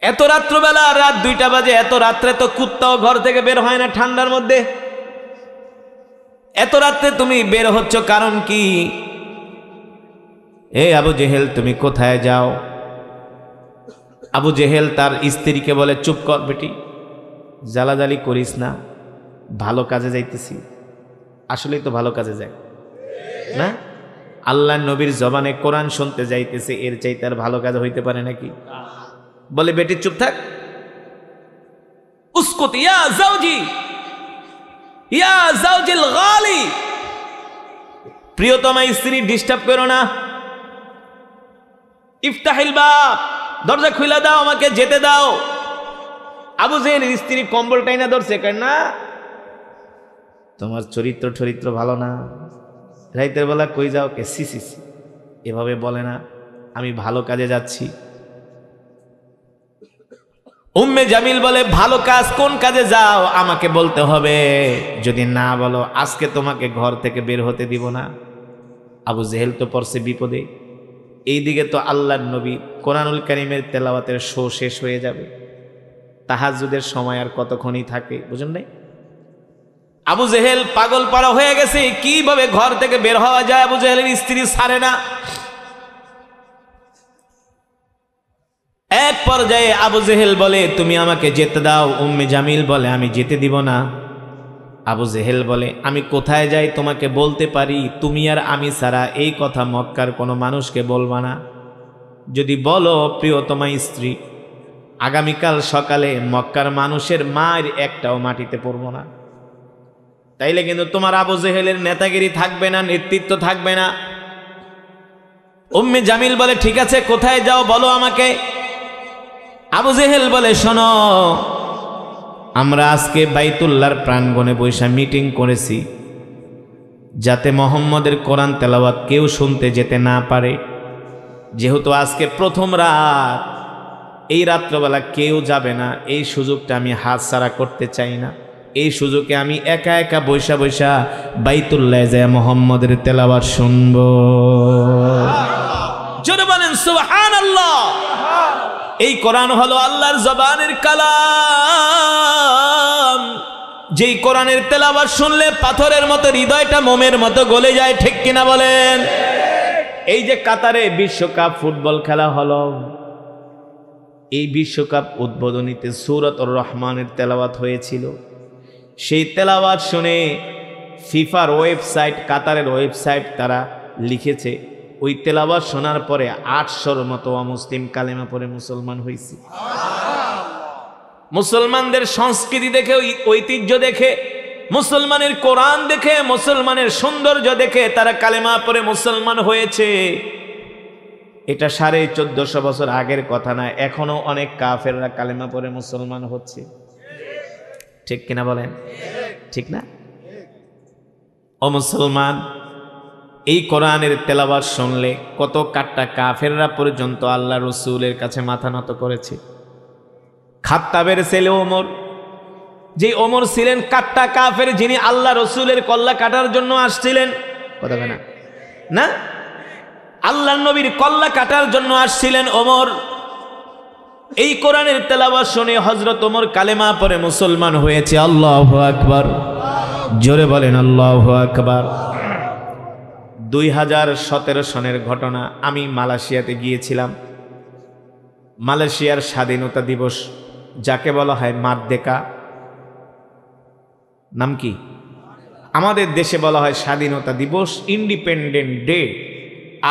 এত রাত্রবেলা, রাত 2টা বাজে, এত রাত্রে তো কুত্তাও ঘর থেকে বের হয় না ঠান্ডার মধ্যে। এত রাত্রে তুমি বের হচ্ছ কারণ কি? এ আবু জেহেল তুমি কোথায় যাও? আবু জেহেল তার স্ত্রীকে বলে, চুপ কর বেটি, জ্বালাজালি করিস না, ভালো কাজে যাইতেছি, আসলেই তো ভালো কাজে যায় না? আল্লাহ নবীর জবানে কোরআন শুনতে যাইতেছে, এর চাইতে আর ভালো কাজ হইতে পারে নাকি? বলে বেটি চুপ থাক, উসকুত ইয়া জাওজি, ইয়া জাওজিল গালি, প্রিয়তমা স্ত্রী ডিস্টার্ব করো না। ইফতাহিল বাব, দরজা খুলে দাও, আমাকে যেতে দাও। আবু জেহেলের স্ত্রী কম্বল টাইনা ধরছে, কেন না তোমার চরিত্র ভালো না, রাইতের বেলা কই যাও? কে সি সি সি, এভাবে বলে না, আমি ভালো কাজে যাচ্ছি। উম্মে জামিল বলে ভালো কাজ কোন কাজে যাও আমাকে বলতে হবে, যদি না বলো আজকে তোমাকে ঘর থেকে বের হতে দিব না। আবু জেহেল তো পড়ছে বিপদে, এইদিকে তো আল্লাহর নবী কোরআনুল কারীমের তেলাওয়াতের শো শেষ হয়ে যাবে, তাহাজ্জুদের সময় আর কতক্ষণই থাকে, বুঝুন নাই? আবু জেহেল পাগল পাড়া হয়ে গেছে, কিভাবে ঘর থেকে বের হওয়া যায়, আবু জেহেলের স্ত্রী ছাড়ে না। এক পর্যায়ে আবু জেহেল বলে তুমি আমাকে যেতে দাও, উম্মে জামিল বলে আমি যেতে দিব না। আবু জেহেল বলে আমি কোথায় যাই তোমাকে বলতে পারি, তুমি আর আমি ছাড়া এই কথা মক্কার কোনো মানুষকে বলবা না। যদি বলো প্রিয়তমা স্ত্রী, আগামীকাল সকালে মক্কার মানুষের মায়ের একটাও মাটিতে পড়ব না। তাইলে কিন্তু তোমার আবু জেহেলের নেতাগিরি থাকবে না, নেতৃত্ব থাকবে না। উম্মে জামিল বলে ঠিক আছে কোথায় যাও বলো আমাকে। আবু জেহেল বলে শোনো, আমরা আজকে বাইতুল্লাহর প্রাঙ্গণে বৈশা মিটিং করেছি, যাতে মোহাম্মদের কোরআন তেলাওয়াত কেউ শুনতে যেতে না পারে। যেহেতু আজকে প্রথম রাত, এই রাত্রবেলা কেউ যাবে না, এই সুযোগটা আমি হাতছাড়া করতে চাই না। এই সুযোগে আমি একা একা বৈশা বৈশা বাইতুল্লাহ যায় মোহাম্মদের তেলাওয়াত শুনব। জোরে বলেন সুবহানাল্লাহ। এই কোরআন হলো আল্লাহর জবানের কালাম, যেই কোরআনের তেলাওয়াত শুনলে পাথরের মতো হৃদয়টা মোমের মতো গলে যায়, ঠিক কিনা বলেন? এই যে কাতারে বিশ্বকাপ ফুটবল খেলা হলো, এই বিশ্বকাপ উদ্বোধনীতে সূরাতুর রহমানের তেলাওয়াত হয়েছিল। সেই তেলাওয়াত শুনে ফিফার ওয়েবসাইট, কাতারের ওয়েবসাইট, তারা লিখেছে ওই তেলাওয়াত শোনার পরে 800-র মতো অমুসলিম কালেমা পড়ে মুসলমান হয়েছে। মুসলমানদের সংস্কৃতি দেখে, ঐতিহ্য দেখে, মুসলমানের কোরআন দেখে, মুসলমানের সৌন্দর্য দেখে তারা কালেমা পড়ে মুসলমান হয়েছে। এটা 1450 বছর আগের কথা না, এখনো অনেক কাফেররা কালেমা পড়ে মুসলমান হচ্ছে, ঠিক কিনা বলেন? ঠিক না? ও মুসলমান, এই কোরআনের তেলাওয়াত শুনলে কত কাট্টা কাফেররা পর্যন্ত আল্লাহ রসুলের কাছে মাথা নত করেছে। খাত্তাবের ছেলে ওমর, যে ওমর ছিলেন কাট্টা কাফের, যিনি আল্লাহ রসুলের কল্লা কাটার জন্য আসছিলেন, কথা না না, আল্লাহ নবীর কল্লা কাটার জন্য আসছিলেন ওমর। এই কোরআনের তেলাওয়াত শুনে হযরত ওমর কালেমা পড়ে মুসলমান হয়েছে। আল্লাহু আকবার, জোরে বলেন আল্লাহু আকবার। 2017 সনের ঘটনা, আমি মালয়েশিয়াতে গিয়েছিলাম। মালয়েশিয়ার স্বাধীনতা দিবস, যাকে বলা হয় মারদেকা, নাম কি? আমাদের দেশে বলা হয় স্বাধীনতা দিবস, ইন্ডিপেন্ডেন্ট ডে,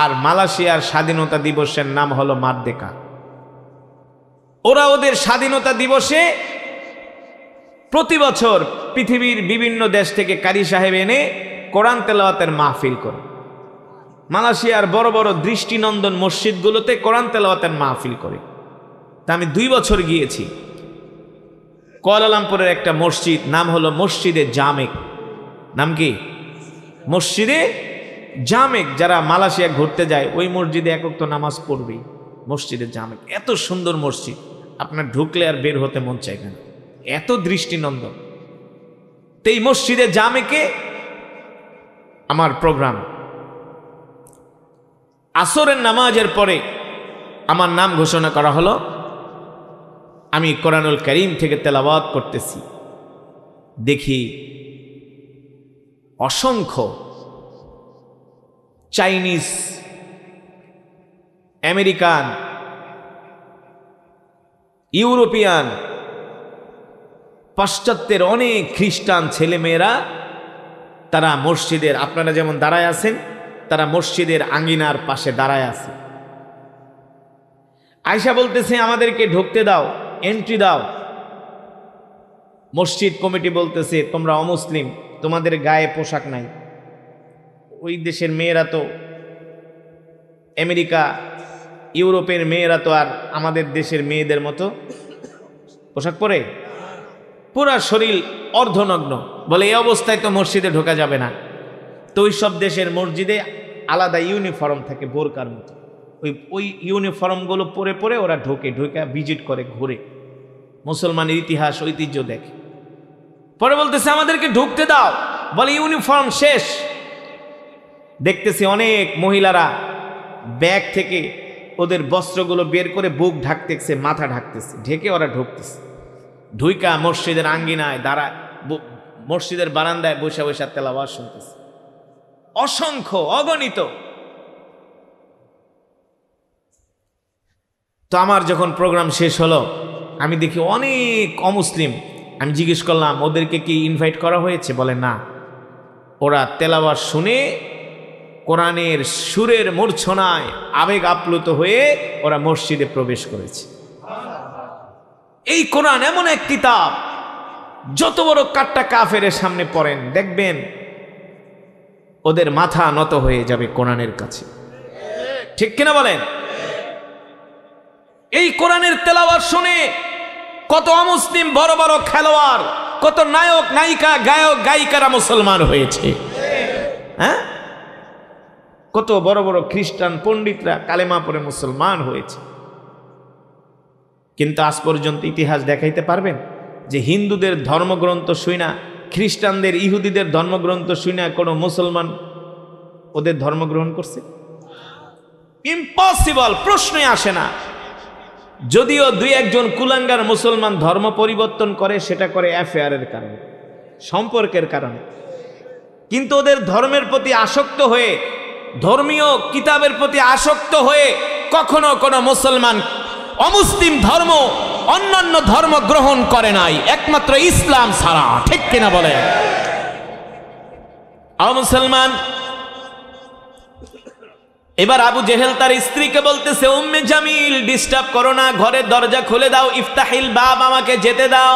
আর মালয়েশিয়ার স্বাধীনতা দিবসের নাম হলো মারদেকা। ওরা ওদের স্বাধীনতা দিবসে প্রতি বছর পৃথিবীর বিভিন্ন দেশ থেকে কারি সাহেব এনে কোরআন তেলাওয়াতের মাহফিল করে। মালয়েশিয়ার বড় বড় দৃষ্টিনন্দন মসজিদগুলোতে কোরআন তেলাওয়াতের মাহফিল করে। তা আমি 2 বছর গিয়েছি। কুয়ালালামপুরের একটা মসজিদ, নাম হলো মসজিদে জামেক। নাম কি? মসজিদে জামেক। যারা মালয়েশিয়া ঘুরতে যায় ওই মসজিদে একক তো নামাজ পড়বেই, মসজিদে জামেক। এত সুন্দর মসজিদ, আপনার ঢুকলে আর বের হতে মন চাইবে না, এত দৃষ্টিনন্দন। তো এই মসজিদে জামেকে আমার প্রোগ্রাম। আসরের নামাজের পরে আমার নাম ঘোষণা করা হলো। আমি কোরআনুল কারীম থেকে তেলাওয়াত করতেছি, দেখি অসংখ্য চাইনিজ, আমেরিকান, ইউরোপিয়ান, পাশ্চাত্যের অনেক খ্রিস্টান ছেলেমেয়েরা তারা মসজিদের, আপনারা যেমন দাঁড়ায় আছেন, তারা মসজিদের আঙ্গিনার পাশে দাঁড়ায় আছে। আয়েশা বলতেছে আমাদেরকে ঢুকতে দাও, এন্ট্রি দাও। মসজিদ কমিটি বলতেছে তোমরা অমুসলিম, তোমাদের গায়ে পোশাক নাই। ওই দেশের মেয়েরা তো, আমেরিকা ইউরোপের মেয়েরা তো আর আমাদের দেশের মেয়েদের মতো পোশাক পরে, পুরা শরীর অর্ধনগ্ন। বলে এই অবস্থায় তো মসজিদে ঢোকা যাবে না। তো ওই সব দেশের মসজিদে আলাদা ইউনিফর্ম থাকে বোরকার মতো, ওই ইউনিফর্মগুলো পরে পরে ওরা ঢোকে, ভিজিট করে, ঘুরে, মুসলমানের ইতিহাস ঐতিহ্য দেখে। পরে বলতেছে আমাদেরকে ঢুকতে দাও। বলে ইউনিফর্ম শেষ। দেখতেছি অনেক মহিলারা ব্যাগ থেকে ওদের বস্ত্রগুলো বের করে বুক ঢাকতেছে, মাথা ঢাকতেছে, ঢেকে ওরা ঢুকতেছে। ঢুইকা মসজিদের আঙ্গিনায় দাঁড়ায়, মসজিদের বারান্দায় বসে বসে তেলাওয়াত শুনতেছে। অসংখ্য, অগণিত। তো আমার যখন প্রোগ্রাম শেষ হলো, আমি দেখি অনেক অমুসলিম। আমি জিজ্ঞেস করলাম ওদেরকে কি ইনভাইট করা হয়েছে? বলে না, ওরা তেলাওয়াত শুনে কোরআনের সুরের মূর্ছনায় আবেগ আপ্লুত হয়ে ওরা মসজিদে প্রবেশ করেছে। এই কোরআন এমন এক কিতাব, যত বড় কাট্টা কাফেরের সামনে পড়েন দেখবেন ওদের মাথা নত হয়ে যাবে কোরআনের কাছে। ঠিক কিনা বলেন? এই কোরআনের তেলাওয়াত শুনে কত অমুসলিম বড় বড় খেলোয়াড়, কত নায়ক নায়িকা, গায়ক গায়িকারা মুসলমান হয়েছে। হ্যাঁ, কত বড় বড় খ্রিস্টান পণ্ডিতরা কালেমা পড়ে মুসলমান হয়েছে। কিন্তু আজ পর্যন্ত ইতিহাস দেখাইতে পারবেন যে হিন্দুদের ধর্মগ্রন্থ শুইনা, খ্রিস্টানদের ইহুদিদের ধর্মগ্রন্থ শুইনা কোনো মুসলমান ওদের ধর্মগ্রহণ করছে? ইম্পসিবল, প্রশ্নই আসে না। যদিও দুই একজন কুলাঙ্গার মুসলমান ধর্ম পরিবর্তন করে, সেটা করে অ্যাফেয়ারের কারণে, সম্পর্কের কারণে। কিন্তু ওদের ধর্মের প্রতি আসক্ত হয়ে, ধর্মীয় কিতাবের প্রতি আসক্ত হয়ে কখনো কোনো মুসলমান অমুসলিম ধর্ম, অন্যান্য ধর্ম গ্রহণ করে নাই, একমাত্র ইসলাম ছাড়া। ঠিক কিনা বলে? মুসলমান। এবার আবু জেহেল তার স্ত্রীকে বলতেছে উম্মে জামিল ডিস্টার্ব করো না, ঘরের দরজা খুলে দাও, ইফতাহিল বাব, আমাকে যেতে দাও।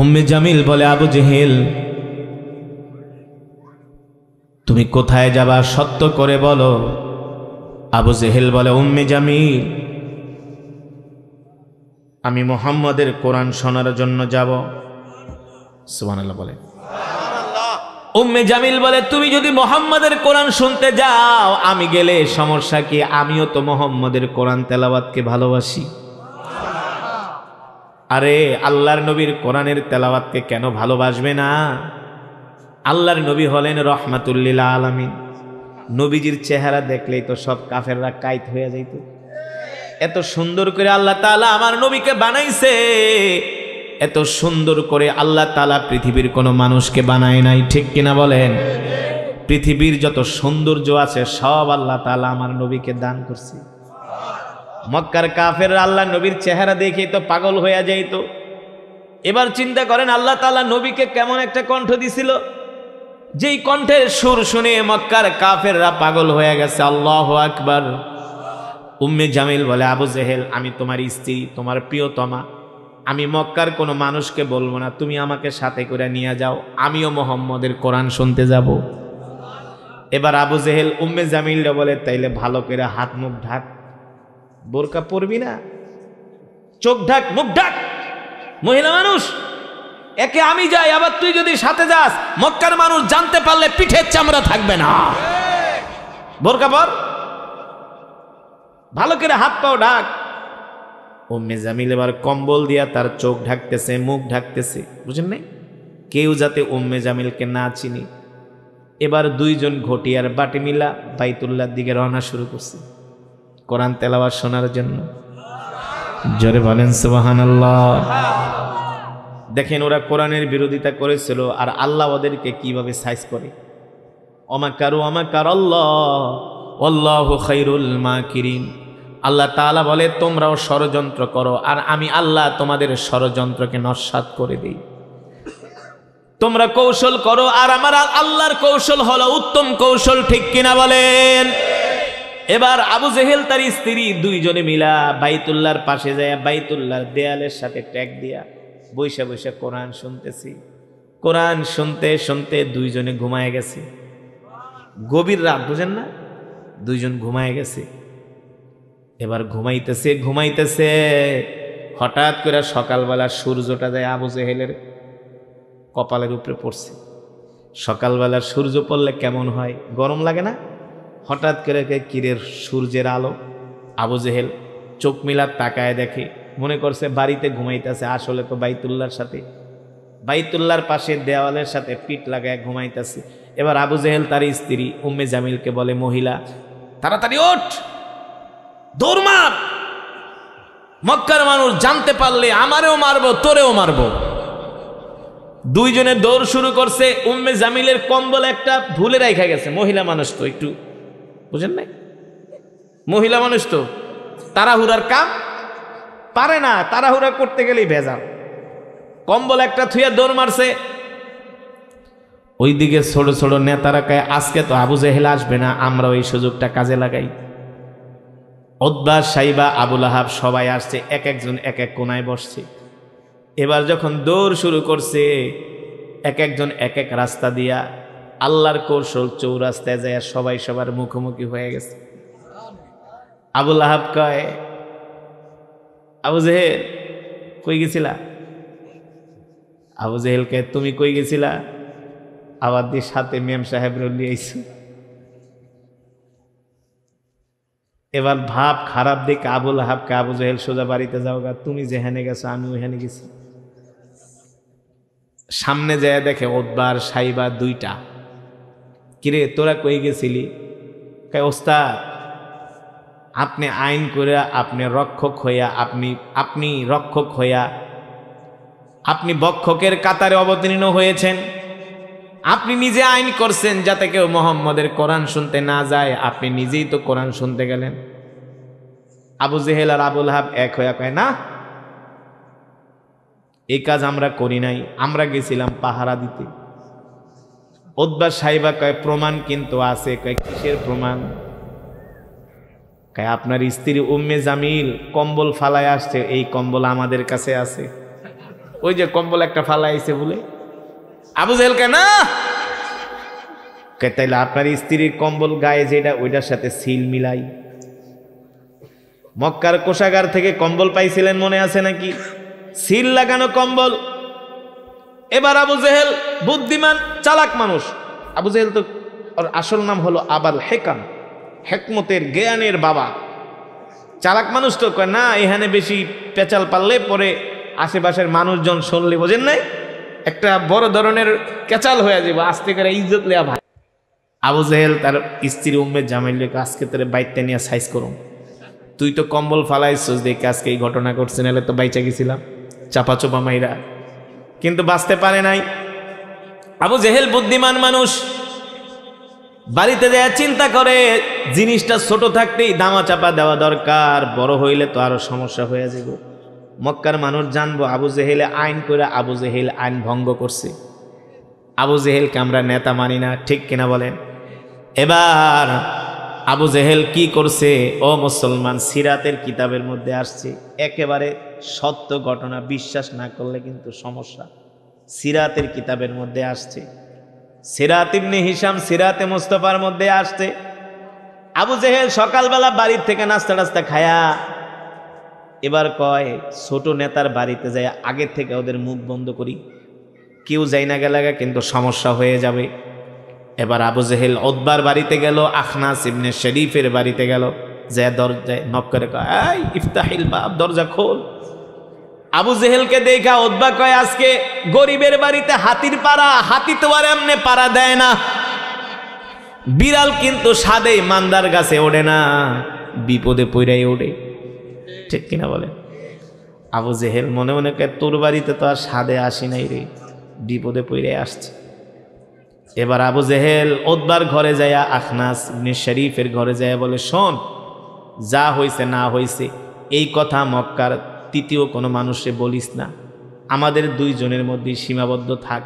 উম্মে জামিল বলে আবু জেহেল তুমি কোথায় যাবা, সত্য করে বলো। আবু জেহেল বলে উম্মে জামিল আমি মুহাম্মদের কোরআন শোনার জন্য যাব। সুবহানাল্লাহ বলে। উম্মে জামিল বলে তুমি যদি মুহাম্মদের কোরআন শুনতে যাও, আমি গেলে সমস্যা কি? আমিও তো মুহাম্মদের কোরআন তেলাওয়াতকে ভালোবাসি। আরে আল্লাহর নবীর কোরআনের তেলাওয়াতকে কেন ভালোবাসবে না? আল্লাহর নবী হলেন রহমাতুল লিল আলামিন। নবীজির চেহারা দেখলেই তো সব কাফেররা কাইত হয়ে যাইত। এত সুন্দর করে আল্লাহ তাআলা আমার নবীকে বানাইছে, এত সুন্দর করে আল্লাহ তাআলা পৃথিবীর কোনো মানুষকে বানায় নাই। ঠিক কিনা বলেন? পৃথিবীর যত সৌন্দর্য আছে সব আল্লাহ তাআলা আমার নবীকে দান করছে। মক্কার কাফেররা আল্লাহ নবীর চেহারা দেখে তো পাগল হয়ে যাইত। এবার চিন্তা করেন আল্লাহ তাআলা নবীকে কেমন একটা কণ্ঠ দিছিল, যেই কণ্ঠের সুর শুনে মক্কার কাফেররা পাগল হয়ে গেছে। আল্লাহু আকবার। উম্মে জামিল বলে আবু জেহেল আমি তোমার স্ত্রী, তোমার প্রিয়তমা, আমি মক্কার কোনো মানুষকে বলবো না, তুমি আমাকে সাথে করে নিয়ে যাও, আমিও মুহাম্মদের কোরআন শুনতে যাব। এবার আবু জেহেল উম্মে জামিলরা বলে তাইলে ভালো করে হাত মুখ ঢাক, বোরকা পরবি না, চোখ ঢাক, মুখ ঢাক, মহিলা মানুষ, একে আমি যাই, আবার তুই যদি সাথে যাস মক্কার মানুষ জানতে পারলে পিঠের চামড়া থাকবে না। বোরকা পর, ভালো করে হাত পাও ঢাক। উম্মে জামিল এবার কম্বল দিয়া তার চোখ ঢাকতেছে, মুখ ঢাকতেছে, বুঝেন নাই? কেউ যাতে উম্মে জামিলকে না চিনি। এবার দুইজন ঘটিয়ার বাটি মিলা বাইতুল্লাহর দিকে রওনা শুরু করছে কোরআন তেলাওয়াত শোনার জন্য। জোরে বলেন সুবহানাল্লাহ। দেখেন ওরা কোরআনের বিরোধিতা করেছিল, আর আল্লাহ ওদেরকে কিভাবে সাইজ করে। ওমাকারু ওমাকারাল্লাহ ওয়াল্লাহু খায়রুল মাকিরিন। আল্লাহ তাআলা বলে তোমরাও ষড়যন্ত্র করো আর আমি আল্লাহ তোমাদের ষড়যন্ত্রকে নস্যাৎ করে দিই। তোমরা কৌশল করো আর আমার আল্লাহর কৌশল হলো উত্তম কৌশল, ঠিক কিনা বলেন? এবার আবু জেহেল তার স্ত্রী দুইজনে মিলা বাইতুল্লাহর পাশে যায়, বাইতুল্লাহর দেয়ালের সাথে ট্যাগ দিয়া বৈশা বৈশা কোরআন শুনতেছি। কোরআন শুনতে শুনতে দুইজনে ঘুমায় গেছে। গভীর রাত, বুঝেন না, দুইজন ঘুমায় গেছে। এবার ঘুমাইতেছে ঘুমাইতেছে হঠাৎ করে সকালবেলা সূর্যটা যায় আবু জেহেলের কপালের উপরে পড়ছে। সকালবেলা সূর্য পড়লে কেমন হয়, গরম লাগে না? হঠাৎ করে কিরের সূর্যের আলো। আবু জেহেল চোখ মিলার তাকায় দেখে, মনে করছে বাড়িতে ঘুমাইতেছে, আসলে তো বাইতুল্লাহর সাথে, বাইতুল্লাহর পাশে দেওয়ালের সাথে পিঠ লাগায় ঘুমাইতেছে। এবার আবু জেহেল তার স্ত্রী উম্মে জামিলকে বলে, মহিলা তাড়াতাড়ি ওঠ, দৌড় মার, মক্কার মানুষ জানতে পারলে আমারেও মারবো তোরেও মারবো। দুইজনে দৌড় শুরু করছে। উম্মে জামিলের কম্বল একটা ভুলে রাখা গেছে। মহিলা মানুষ তো একটু, বুঝেন নাই, মহিলা মানুষ তো তাড়াহুড়ার কাম পারে না, তাড়াহুড়া করতে গেলেই ভেজাল। কম্বল একটা থুইয়া দৌড় মারছে। ওইদিকে ছোট ছোট নেতারা কয়, আজকে তো আবু জেহেল আসবে না, আমরা ওই সুযোগটা কাজে লাগাই। উতবা, সাইবা, আবু লাহাব সবাই আসছে, এক একজন এক এক কোনায় বসছে। এবার যখন দৌড় শুরু করছে, এক একজন এক এক রাস্তা দিয়া আল্লাহর কৌশল চৌরাস্তায় যায় সবাই সবার মুখোমুখি হয়ে গেছে। আবু লাহাব কয়, আবু জেহেল কই গেছিলা? আবু জেহেলকে, তুমি কই গেছিলা? আবার দিয়ে সাথে মেম সাহেব লিয়ে আইছো। এবার ভাব খারাপ দেখে আবু লাহাবকে, আবু জেহেল সোজা বাড়িতে যাও গা, তুমি যেখানে গেছো আমি ওইখানে গেছি। সামনে যায় দেখে উতবা আর সাইবা দুইটা। কিরে তোরা কই গেছিলি? কয়, ওস্তাদ আপনি আইন করে, আপনি রক্ষক হইয়া, আপনি রক্ষক হইয়া আপনি বক্ষকের কাতারে অবতীর্ণ হয়েছেন। আপনি নিজে আইন করছেন যাতে কেউ মুহাম্মদের কোরআন শুনতে না যায়, আপনি নিজেই তো কোরআন শুনতে গেলেন। আবু জেহেল আর আবু লাহাব এক হইয়া কয়, না এই কাজ আমরা করি নাই, আমরা গেছিলাম পাহারা দিতে। উতবা সাইবা কয়, প্রমাণ কিন্তু আছে। কয়, কিসের প্রমাণ? কয়, আপনার স্ত্রী উম্মে জামিল কম্বল ফালায় আসছে, এই কম্বল আমাদের কাছে আছে। ওই যে কম্বল একটা ফালাইছে বলে। আবু জেহেল কয়, না। কয়, তাইলে আপনার স্ত্রীর কম্বল গায়ে যেটা, ওইটার সাথে সিল মিলাই। মক্কার কোষাগার থেকে কম্বল পাইছিলেন, মনে আছে নাকি? সিল লাগানো কম্বল। এবার আবু জেহেল বুদ্ধিমান চালাক মানুষ। আবু জেহেল তো ওর আসল নাম হলো আবাল হেকাম, হেকমতের জ্ঞানের বাবা। চালাক মানুষ তো কয়, না এখানে বেশি পেঁচাল পারলে পরে আশেপাশের মানুষজন শুনলে, বোঝেন নাই, একটা বড় ধরনের কেচাল হয়ে যাবে, আস্তে করে ইজ্জত লেয়া ভাই। আবু জেহেল তার স্ত্রী উম্মে জামিলকে, আজকে তোর বাইতে নিয়ে সাইজ করুন, তুই তো কম্বল ফালাইছিস দেখে আজকে এই ঘটনা ঘটছে, নাহলে তো বাইচা গেছিলাম চাপা চোপা মাইরা। কিন্তু বাঁচতে পারে নাই। আবু জেহেল বুদ্ধিমান মানুষ, বাড়িতে যায় চিন্তা করে জিনিসটা ছোট থাকতেই দামা চাপা দেওয়া দরকার, বড় হইলে তো আরো সমস্যা হয়ে যাবে। মক্কার মানুষ জানবো আবু জেহেলে আইন করে আবু জেহেল আইন ভঙ্গ করছে। আবু জেহেলকে আমরা নেতা মানি না, ঠিক কিনা বলেন? এবার আবু জেহেল কি করছে? ও মুসলমান, সিরাতের কিতাবের মধ্যে আসছে, একেবারে সত্য ঘটনা, বিশ্বাস না করলে কিন্তু সমস্যা। সিরাতের কিতাবের মধ্যে আসছে, সিরাত ইবনে হিশাম সিরাতে মুস্তাফার মধ্যে আসছে। আবু জেহেল সকালবেলা বাড়ির থেকে নাস্তা টাস্তা খায়া এবার কয়, ছোট নেতার বাড়িতে যায় আগের থেকে ওদের মুখ বন্ধ করি, কেউ যাই না গেলে কিন্তু সমস্যা হয়ে যাবে। এবার আবু জেহেল উতবার বাড়িতে গেল, আখনাস ইবনে শরীফের বাড়িতে গেল, যে দরজায় নক করে কয়, এই ইফতাহিল বাব, দরজা খোল। আবু জেহেলকে দেখা উতবা কয়, আজকে গরিবের বাড়িতে হাতির পাড়া, হাতি তো আর এমনি পাড়া দেয় না, বিড়াল কিন্তু সাদেই মান্দার গাছে ওঠে না, বিপদে পইরাই ওঠে, ঠিক কিনা বলে? আবু জেহেল মনে মনে কয়, তোর বাড়িতে তো আর সাদে আসি নাই রে, বিপদে পইরাই আসছে। এবার আবু জেহেল উতবার ঘরে যায়, আখনাস ইবনে শরীফের ঘরে যায়, বলে, শোন যা হয়েছে না হয়েছে এই কথা মক্কার তৃতীয় কোনো মানুষে বলিস না, আমাদের দুইজনের মধ্যে সীমাবদ্ধ থাক।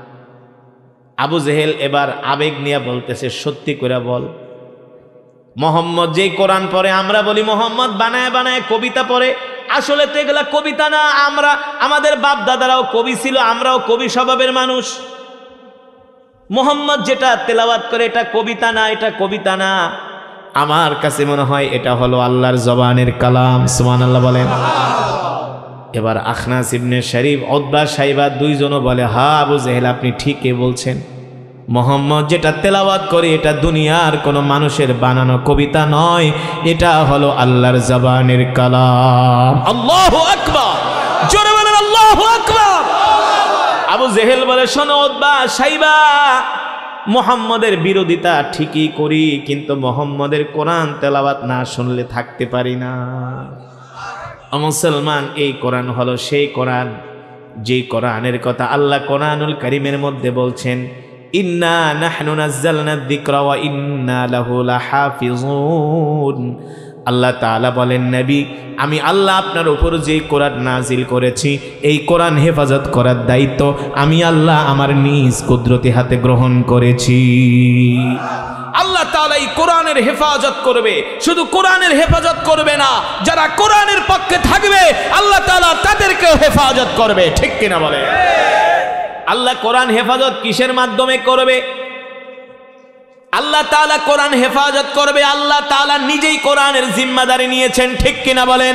আবু জেহেল এবার আবেগ নিয়ে বলতেছে, সত্যি করে বল, মোহাম্মদ যেই কোরআন পড়ে আমরা বলি মোহাম্মদ বানায় বানায় কবিতা পড়ে, আসলে তো এগুলা কবিতা না, আমাদের বাপ দাদারাও কবি ছিল, আমরাও কবি স্বভাবের মানুষ। মোহাম্মদ যেটা তেলাওয়াত করে এটা কবিতা না, এটা কবিতা না, আমার কাছে মনে হয় এটা হলো আল্লাহর জবানের কালাম। সুবহানাল্লাহ বলেন। এবার আখনাস ইবনে শরীফ, উতবা, শাইবা দুইজনও বলে, হ্যাঁ আবু জেহেল আপনি ঠিকই বলছেন, মোহাম্মদ যেটা তেলাওয়াত করে এটা দুনিয়ার কোনো মানুষের বানানো কবিতা নয়, এটা হলো আল্লাহর জবানের কালাম। আল্লাহু আকবার, জোরে বলেন আল্লাহু আকবার। আবু জেহেল বলে, শোনো উতবা, শাইবা, মোহাম্মদের বিরোধিতা ঠিকই করি, কিন্তু মোহাম্মদের কোরআন তেলাওয়াত না শুনলে থাকতে পারি না। মুসলমান, এই কোরআন হলো সেই কোরআন যে কোরআনের কথা আল্লাহ কোরআনুল কারীমের মধ্যে বলছেন, ইন্না নাহনু নাযালনা যিকরা ওয়া ইন্না লাহু লাহাফিজুন। আল্লাহ তাআলা বলেন, নবী আমি আল্লাহ আপনার উপর যে কোরআন নাজিল করেছি এই কোরআন হেফাজত করার দায়িত্ব আমি আল্লাহ আমার নিজ কুদরতি হাতে গ্রহণ করেছি। আল্লাহ তাআলা এই কোরআনের হেফাজত করবে, শুধু কোরআনের হেফাজত করবে না, যারা কোরআনের পক্ষে থাকবে আল্লাহ তাআলা তাদেরকেও হেফাজত করবে। ঠিক কিনা বলে? আল্লাহ কোরআন হেফাজত কিসের মাধ্যমে করবে? আল্লাহ তাআলা কোরআন হেফাজত করবে, আল্লাহ তাআলা নিজেই কোরআনের জিম্মাদারি নিয়েছেন। ঠিক কিনা বলেন?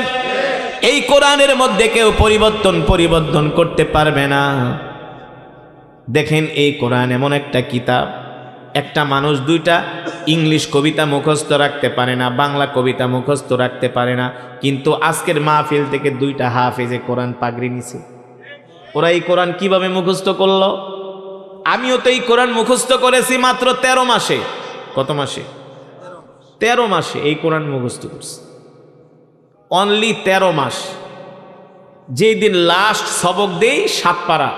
এই কোরআনের মধ্যে কেউ পরিবর্তন করতে পারবে না। দেখেন, এই কোরআন এমন একটা কিতাব, একটা মানুষ দুইটা ইংলিশ কবিতা মুখস্থ রাখতে পারে না, বাংলা কবিতা মুখস্থ রাখতে পারে না, কিন্তু আজকের মাহফিল থেকে দুইটা হাফেজে কোরআন পাগড়ি নিছে। ওরা এই কোরআন কিভাবে মুখস্থ করলো? আমিও তো এই কোরআন মুখস্থ করেছি মাত্র 13 মাসে। কত মাসে? 13 মাসে এই কোরআন মুখস্থ করছি, অনলি 13 মাস। যেই দিন লাস্ট সবক দেই 7 পারা,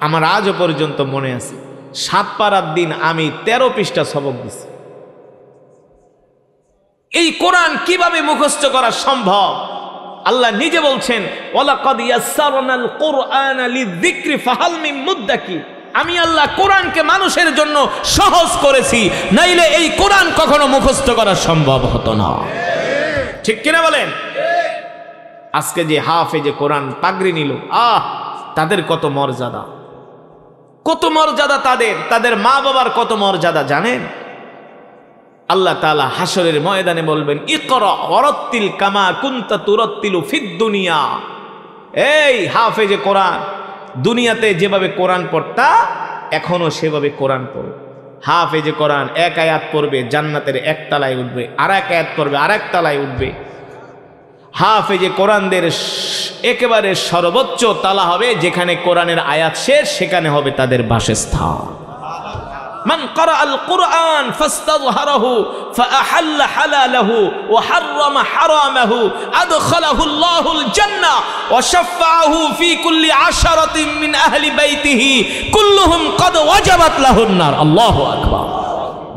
আমার আজও পর্যন্ত মনে আছে, 7 পারার দিন আমি 13 পৃষ্ঠা সবক দিছি। এই কোরআন কিভাবে মুখস্থ করা সম্ভব? আল্লাহ নিজে বলছেন, ওয়ালাকাদ ইয়াসসারনাল কুরআনা লিযিকরি ফাহাল মিন মুদ্দাকির। আমি আল্লাহ কোরআনকে মানুষের জন্য সহজ করেছি, নাইলে এই কোরআন কখনো মুখস্থ করা সম্ভব হতো না। ঠিক কিনা বলেন? আজকে যে হাফেজে কোরআন পাগড়ি নিল, তাদের কত মর্যাদা, কত মর্যাদা তাদের মা বাবার কত মর্যাদা জানেন? আল্লাহ তাআলা হাসরের ময়দানে বলবেন, ইকরা ওয়ারাত্তিল কামা কুনতা তুরাত্তিলু ফিদ দুনিয়া। এই হাফেজে কোরআন, দুনিয়াতে যেভাবে কোরআন পড়তা এখনো সেভাবে কোরআন পড়ো। হাফেজে কোরআন এক আয়াত পড়বে জান্নাতের এক তলায় উঠবে, আর এক আয়াত পড়বে আর এক তলায় উঠবে। হাফেজে কোরআনদের একেবারে সর্বোচ্চ তালা হবে যেখানে কোরআনের আয়াত শেষ, সেখানে হবে তাদের বাসস্থান। মান ক্বারাআল কুরআন ফাস্তাযহারাহু ফাআহাল্লা হালালাহু ওয়া হাররামা হারামাহু আদখালাহুল্লাহুল জান্নাহ ওয়া শাফাআহু ফি কুল্লি আশারাতিন মিন আহলি বাইতিহি কুল্লুহুম ক্বাদ ওয়াজাবাত লাহুন নার। আল্লাহু আকবার।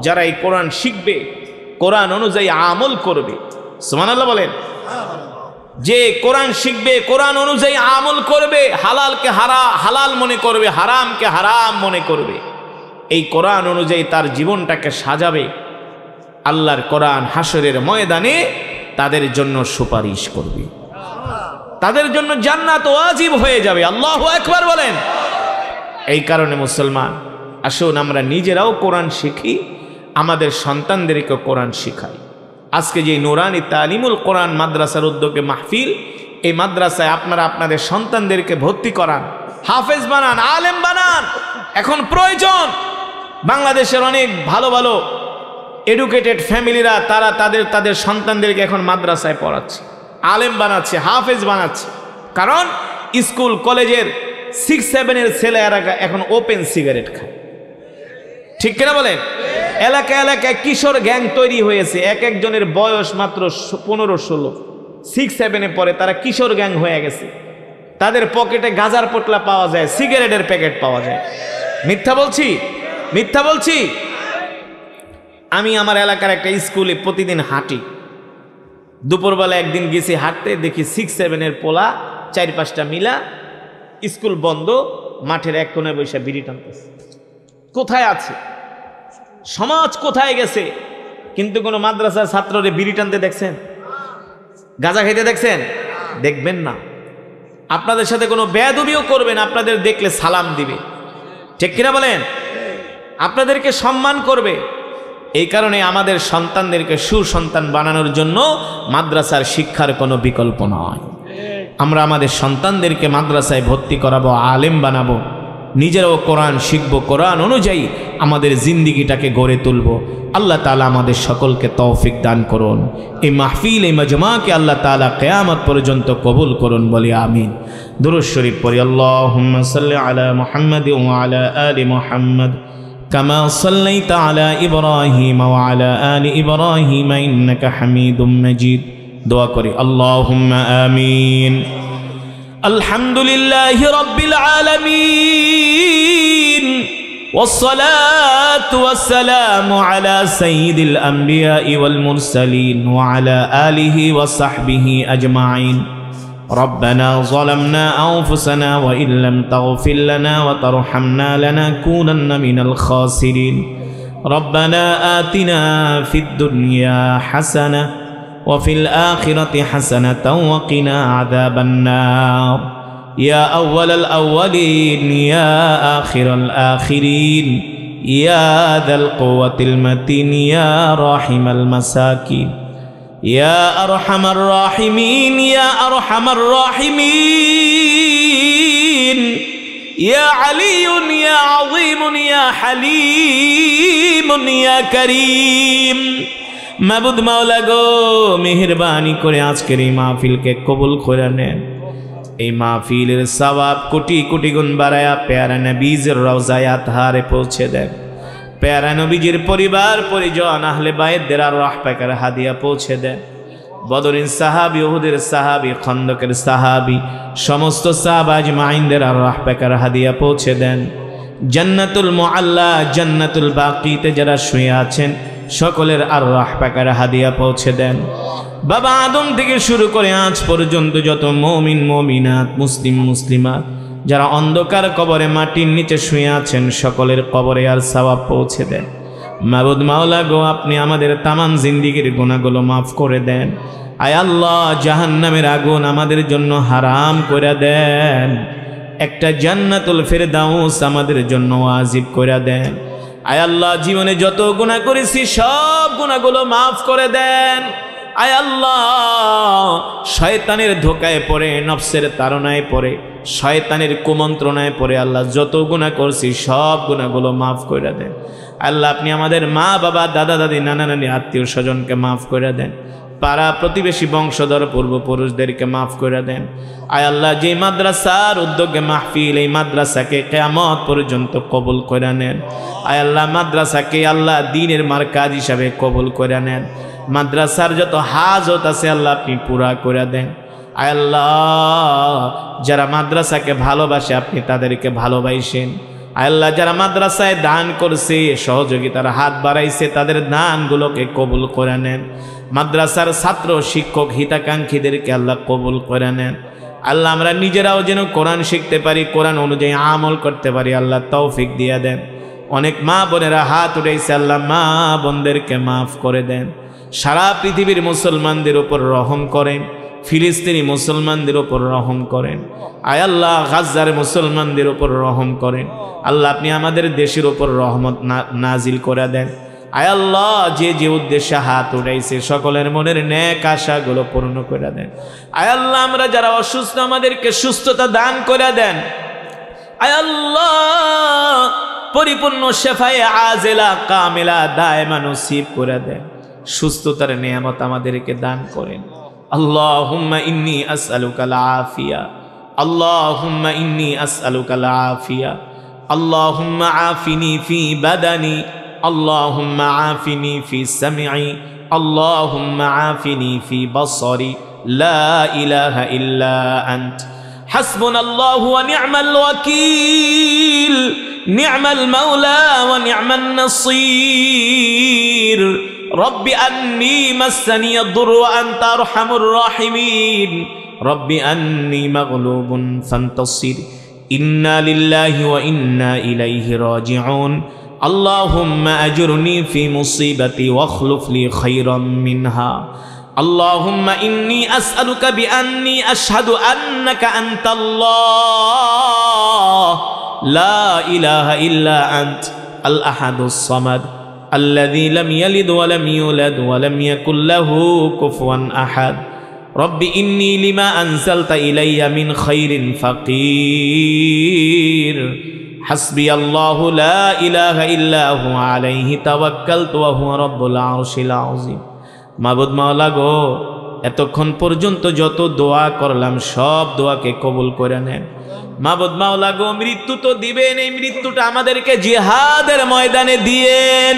যারা এই কোরআন শিখবে, কোরআন অনুযায়ী আমল করবে, সুবহানাল্লাহ বলেন, যে কোরআন শিখবে, কোরআন অনুযায়ী আমল করবে, হালালকে হালাল মনে করবে, হারামকে হারাম মনে করবে, এই কোরআন অনুযায়ী তার জীবনটাকে সাজাবে, আল্লাহর কোরআন হাসরের ময়দানে তাদের জন্য সুপারিশ করবে, তাদের জন্য জান্নাত ওয়াজিব হয়ে যাবে। আল্লাহু আকবার বলেন। এই কারণে মুসলমান, আসুন আমরা নিজেরাও কোরআন শিখি, আমাদের সন্তানদেরকে কোরআন শিখাই। আজকে যে নুরানি তালিমুল কোরআন মাদ্রাসার উদ্যোগে মাহফিল, এই মাদ্রাসায় আপনারা আপনাদের সন্তানদেরকে ভর্তি করান, হাফেজ বানান, আলেম বানান। এখন প্রয়োজন, বাংলাদেশের অনেক ভালো ভালো এডুকেটেড ফ্যামিলিরা তারা তাদের সন্তানদেরকে এখন মাদ্রাসায় পড়াচ্ছে, আলেম বানাচ্ছে, হাফেজ বানাচ্ছে। কারণ স্কুল কলেজের 6-7 ছেলেরা এখন ওপেন সিগারেট খায়। ঠিক কিনা বলেন? এলাকায় এলাকায় কিশোর গ্যাং তৈরি হয়েছে, এক একজনের বয়স মাত্র 15-16, 6-7 পরে তারা কিশোর গ্যাং হয়ে গেছে। তাদের পকেটে গাজার পোটলা পাওয়া যায়, সিগারেটের প্যাকেট পাওয়া যায়। মিথ্যা বলছি? মিথ্যা বলছি? আমি আমার এলাকার একটা স্কুলে প্রতিদিন হাঁটি, দুপুরবেলা একদিন গেছি হাঁটতে, দেখি 6-7 পোলা 4-5টা মিলা স্কুল বন্ধ মাঠের এক কোণে বসে বিড়ি টানতেছে। কোথায় আছে সমাজ, কোথায় গেছে? কিন্তু কোনো মাদ্রাসার ছাত্ররে বিড়ি টানতে দেখছেন? গাঁজা খাইতে দেখছেন? দেখবেন না। আপনাদের সাথে কোনো বেয়াদবিও করবেন, আপনাদের দেখলে সালাম দিবে, ঠিক কিনা বলেন? আপনাদেরকে সম্মান করবে। এই কারণে আমাদের সন্তানদেরকে সুসন্তান বানানোর জন্য মাদ্রাসার শিক্ষার কোনো বিকল্প নয়। আমরা আমাদের সন্তানদেরকে মাদ্রাসায় ভর্তি করাবো, আলেম বানাবো, নিজেরাও কোরআন শিখবো, কোরআন অনুযায়ী আমাদের জিন্দিগিটাকে গড়ে তুলব। আল্লাহ তাআলা আমাদের সকলকে তৌফিক দান করুন। এই মাহফিল, এই মাজমাকে আল্লাহ তাআলা কিয়ামত পর্যন্ত কবুল করুন, বলি আমিন। দুরূদ শরীফ পড়ি। আল্লাহুম্মা সাল্লি আলা মুহাম্মাদ ওয়া আলা আলি মুহাম্মাদ কামা সাল্লাইতা আলা ইব্রাহিম ওয়া আলা আলি ইব্রাহিম ইন্নাকা হামিদুম মাজিদ। দোয়া করি, আল্লাহুম্মা আমিন। আলহামদুলিল্লাহি রাব্বিল আলামিন والصلاة والسلام على سيد الأنبياء والمرسلين وعلى آله وصحبه أجمعين. ربنا ظلمنا أنفسنا وإن لم تغفر لنا وترحمنا لنكونن من الخاسرين. ربنا آتنا في الدنيا حسنة وفي الآخرة حسنة وقنا عذاب النار. يا أول الأولين يا آخر الآخرين يا ذا القوة المتين يا راحم المساكين يا أرحم الراحمين يا أرحم الراحمين يا علي يا عظيم يا حليم يا كريم. মাবুদ মাওলা গো, মেহেরবানি করে আজকের এই মাহফিলকে কবুল করে নেন। এই মাহফিলের সওয়াব কোটি কোটি গুণ বাড়ায়া প্যারা নবীজির রওজায়ে আতহারে পৌঁছে দেন। প্যারা নবীজির পরিবার পরিজন আহলে বাইতদের আর রাহ পাকের হাদিয়া পৌঁছে দেন। বদরের সাহাবী, উহুদের সাহাবী, খন্দকের সাহাবী, সমস্ত সাহাবা আজমাইনদের আর রাহ পাকের হাদিয়া পৌঁছে দেন। জান্নাতুল মুআল্লা, জান্নাতুল বাকিতে যারা শুয়ে আছেন সকলের আর রাহ পাকের হাদিয়া পৌঁছে দেন। বাবা আদম থেকে শুরু করে আজ পর্যন্ত যত মুমিন মুমিনাত, মুসলিম মুসলিমাত যারা অন্ধকার কবরে মাটির নিচে শুয়ে আছেন সকলের কবরে আর সওয়াব পৌঁছে দেন। মাবুদ মাওলা গো, আপনি আমাদের তামাম জিন্দেগীর গুনাহগুলো মাফ করে দেন। আয় আল্লাহ, জাহান্নামের আগুন আমাদের জন্য হারাম করে দেন। একটা জান্নাতুল ফেরদাউস আমাদের জন্য ওয়াজিব করে দেন। আয় আল্লাহ, জীবনে যত গুনাহ করেছি সব গুনাহগুলো মাফ করে দেন। আয় আল্লাহ, শয়তানের ধোকায় পড়ে, নফসের তাড়নায় পড়ে, শয়তানের কুমন্ত্রণায় পড়ে আল্লাহ যত গুনাহ করছি সব গুনাহগুলো মাফ করে দেন। আল্লাহ, আপনি আমাদের মা বাবা, দাদা দাদি, নানা নানি, আত্মীয় স্বজনকে মাফ করে দেন। পাড়া প্রতিবেশী, বংশধর, পূর্বপুরুষদেরকে মাফ করে দেন। আয় আল্লাহ, যে মাদ্রাসার উদ্যোগে মাহফিল, এই মাদ্রাসাকে কিয়ামত পর্যন্ত কবুল করে নেন। আয় আল্লাহ, মাদ্রাসাকে আল্লাহ দ্বীনের মারকাজ হিসাবে কবুল করে নেন। মাদ্রাসার যত হাজত আছে আল্লাহ আপনি পুরা করে দেন। আয় আল্লাহ, যারা মাদ্রাসাকে ভালোবাসে আপনি তাদেরকে ভালোবাসেন। আয় আল্লাহ, যারা মাদ্রাসায় দান করছে, সহযোগিতার হাত বাড়াইছে, তাদের দানগুলোকে কবুল করে নেন। মাদ্রাসার ছাত্র, শিক্ষক, হিতাকাঙ্ক্ষীদেরকে আল্লাহ কবুল করে নেন। আল্লাহ, আমরা নিজেরাও যেন কোরআন শিখতে পারি, কোরআন অনুযায়ী আমল করতে পারি, আল্লাহ তৌফিক দিয়ে দেন। অনেক মা বোনেরা হাত উঠাইছে, আল্লাহ মা বোনদেরকে মাফ করে দেন। সারা পৃথিবীর মুসলমানদের উপর রহম করেন। ফিলিস্তিনি মুসলমানদের উপর রহম করেন। আয় আল্লাহ, গাজ্জার মুসলমানদের উপর রহম করেন। আল্লাহ, আপনি আমাদের দেশের উপর রহমত নাজিল করে দেন। আয় আল্লাহ, যে যে উদ্দেশ্যে হাত উঠাইছে সকলের মনের নেক আশাগুলো পূর্ণ করে দেন। আয় আল্লাহ, আমরা যারা অসুস্থ আমাদেরকে সুস্থতা দান করে দেন। আয় আল্লাহ, পরিপূর্ণ শেফায়ে আজেলা কামিলা দায়মা নসিব করে দেন। সুস্থতার নিয়ামত আমাদেরকে দান করেন। আল্লাহুম্মা ইন্নী আসআলুকাল আফিয়া, আল্লাহুম্মা ইন্নী আসআলুকাল আফিয়া, আল্লাহুম্মা আফিনি ফি বাদানি, আল্লাহুম্মা আফিনি ফি সামঈ, আল্লাহুম্মা আফিনি ফি বসরি, লা ইলাহা ইল্লা আনত, হাসবুনাল্লাহু ওয়া নি'মাল ওয়াকিল, নি'মাল মাওলা ওয়া নি'মান নাসীর। رب أني مسني الضر وأنت أرحم الراحمين رب أني مغلوب فانتصر إنا لله وإنا إليه راجعون اللهم أجرني في مصيبتي واخلف لي خيرا منها اللهم إني أسألك بأني أشهد أنك أنت الله لا إله إلا أنت الأحد الصمد الذي لم يلد ولم يولد ولم يكن له كفوا أحد رب إني لما أنزلت إلي من خير فقير حسبي الله لا إله إلا هو عليه توكلت وهو رب العرش العظيم মাবুদ মাওলা গো এতক্ষণ পর্যন্ত যত দোয়া করলাম সব দোয়াকে কবুল করে নেন মাবুদ মাওলা গো মৃত্যু তো দিবেন এই মৃত্যুটা আমাদেরকে জিহাদের ময়দানে দিয়েন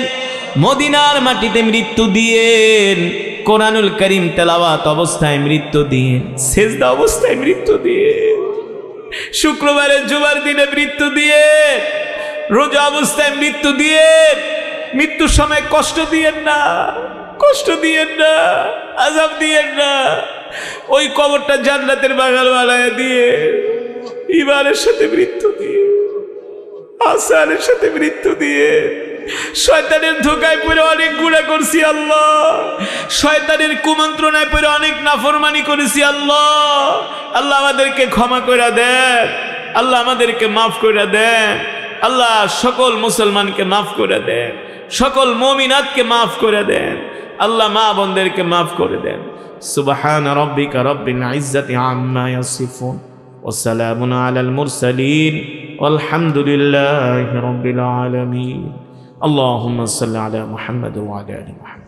মদিনার মাটিতে মৃত্যু দিয়েন কোরআনুল কারীম তেলাওয়াত অবস্থায় মৃত্যু দিয়েন সেজদা অবস্থায় মৃত্যু দিয়েন শুক্রবারের জুমার দিনে মৃত্যু দিয়েন রোজা অবস্থায় মৃত্যু দিয়েন মৃত্যুর সময় কষ্ট দিয়েন না কষ্ট দিয়েন না আযাব দিয়েন না ওই কবরটা জান্নাতের বাগান বানায় দিয়ে ঈমানের সাথে মৃত্যু দিয়ে আসানের সাথে মৃত্যু দিয়ে শয়তানের ধোঁকায় পড়ে অনেক গুনাহ করছি আল্লাহ শয়তানের কুমন্ত্রণায় পড়ে অনেক নাফরমানি করেছি আল্লাহ আল্লাহ আমাদেরকে ক্ষমা করে দেন আল্লাহ আমাদেরকে মাফ করে দেন আল্লাহ সকল মুসলমানকে মাফ করে দেন সকল মুমিনাতকে মাফ করে দেন আল্লাহ মা বোনদেরকে মাফ করে দেন সুবহান রাব্বিকা রাব্বিল ইজ্জাতি আম্মা ইয়াসিফুন ওয়া সালামুন আলাল মুরসালিন ওয়ালহামদুলিল্লাহি রাব্বিল আলামিন আল্লাহুম্মা সাল্লি আলা মুহাম্মাদ ওয়া আলা আলি মুহাম্মাদ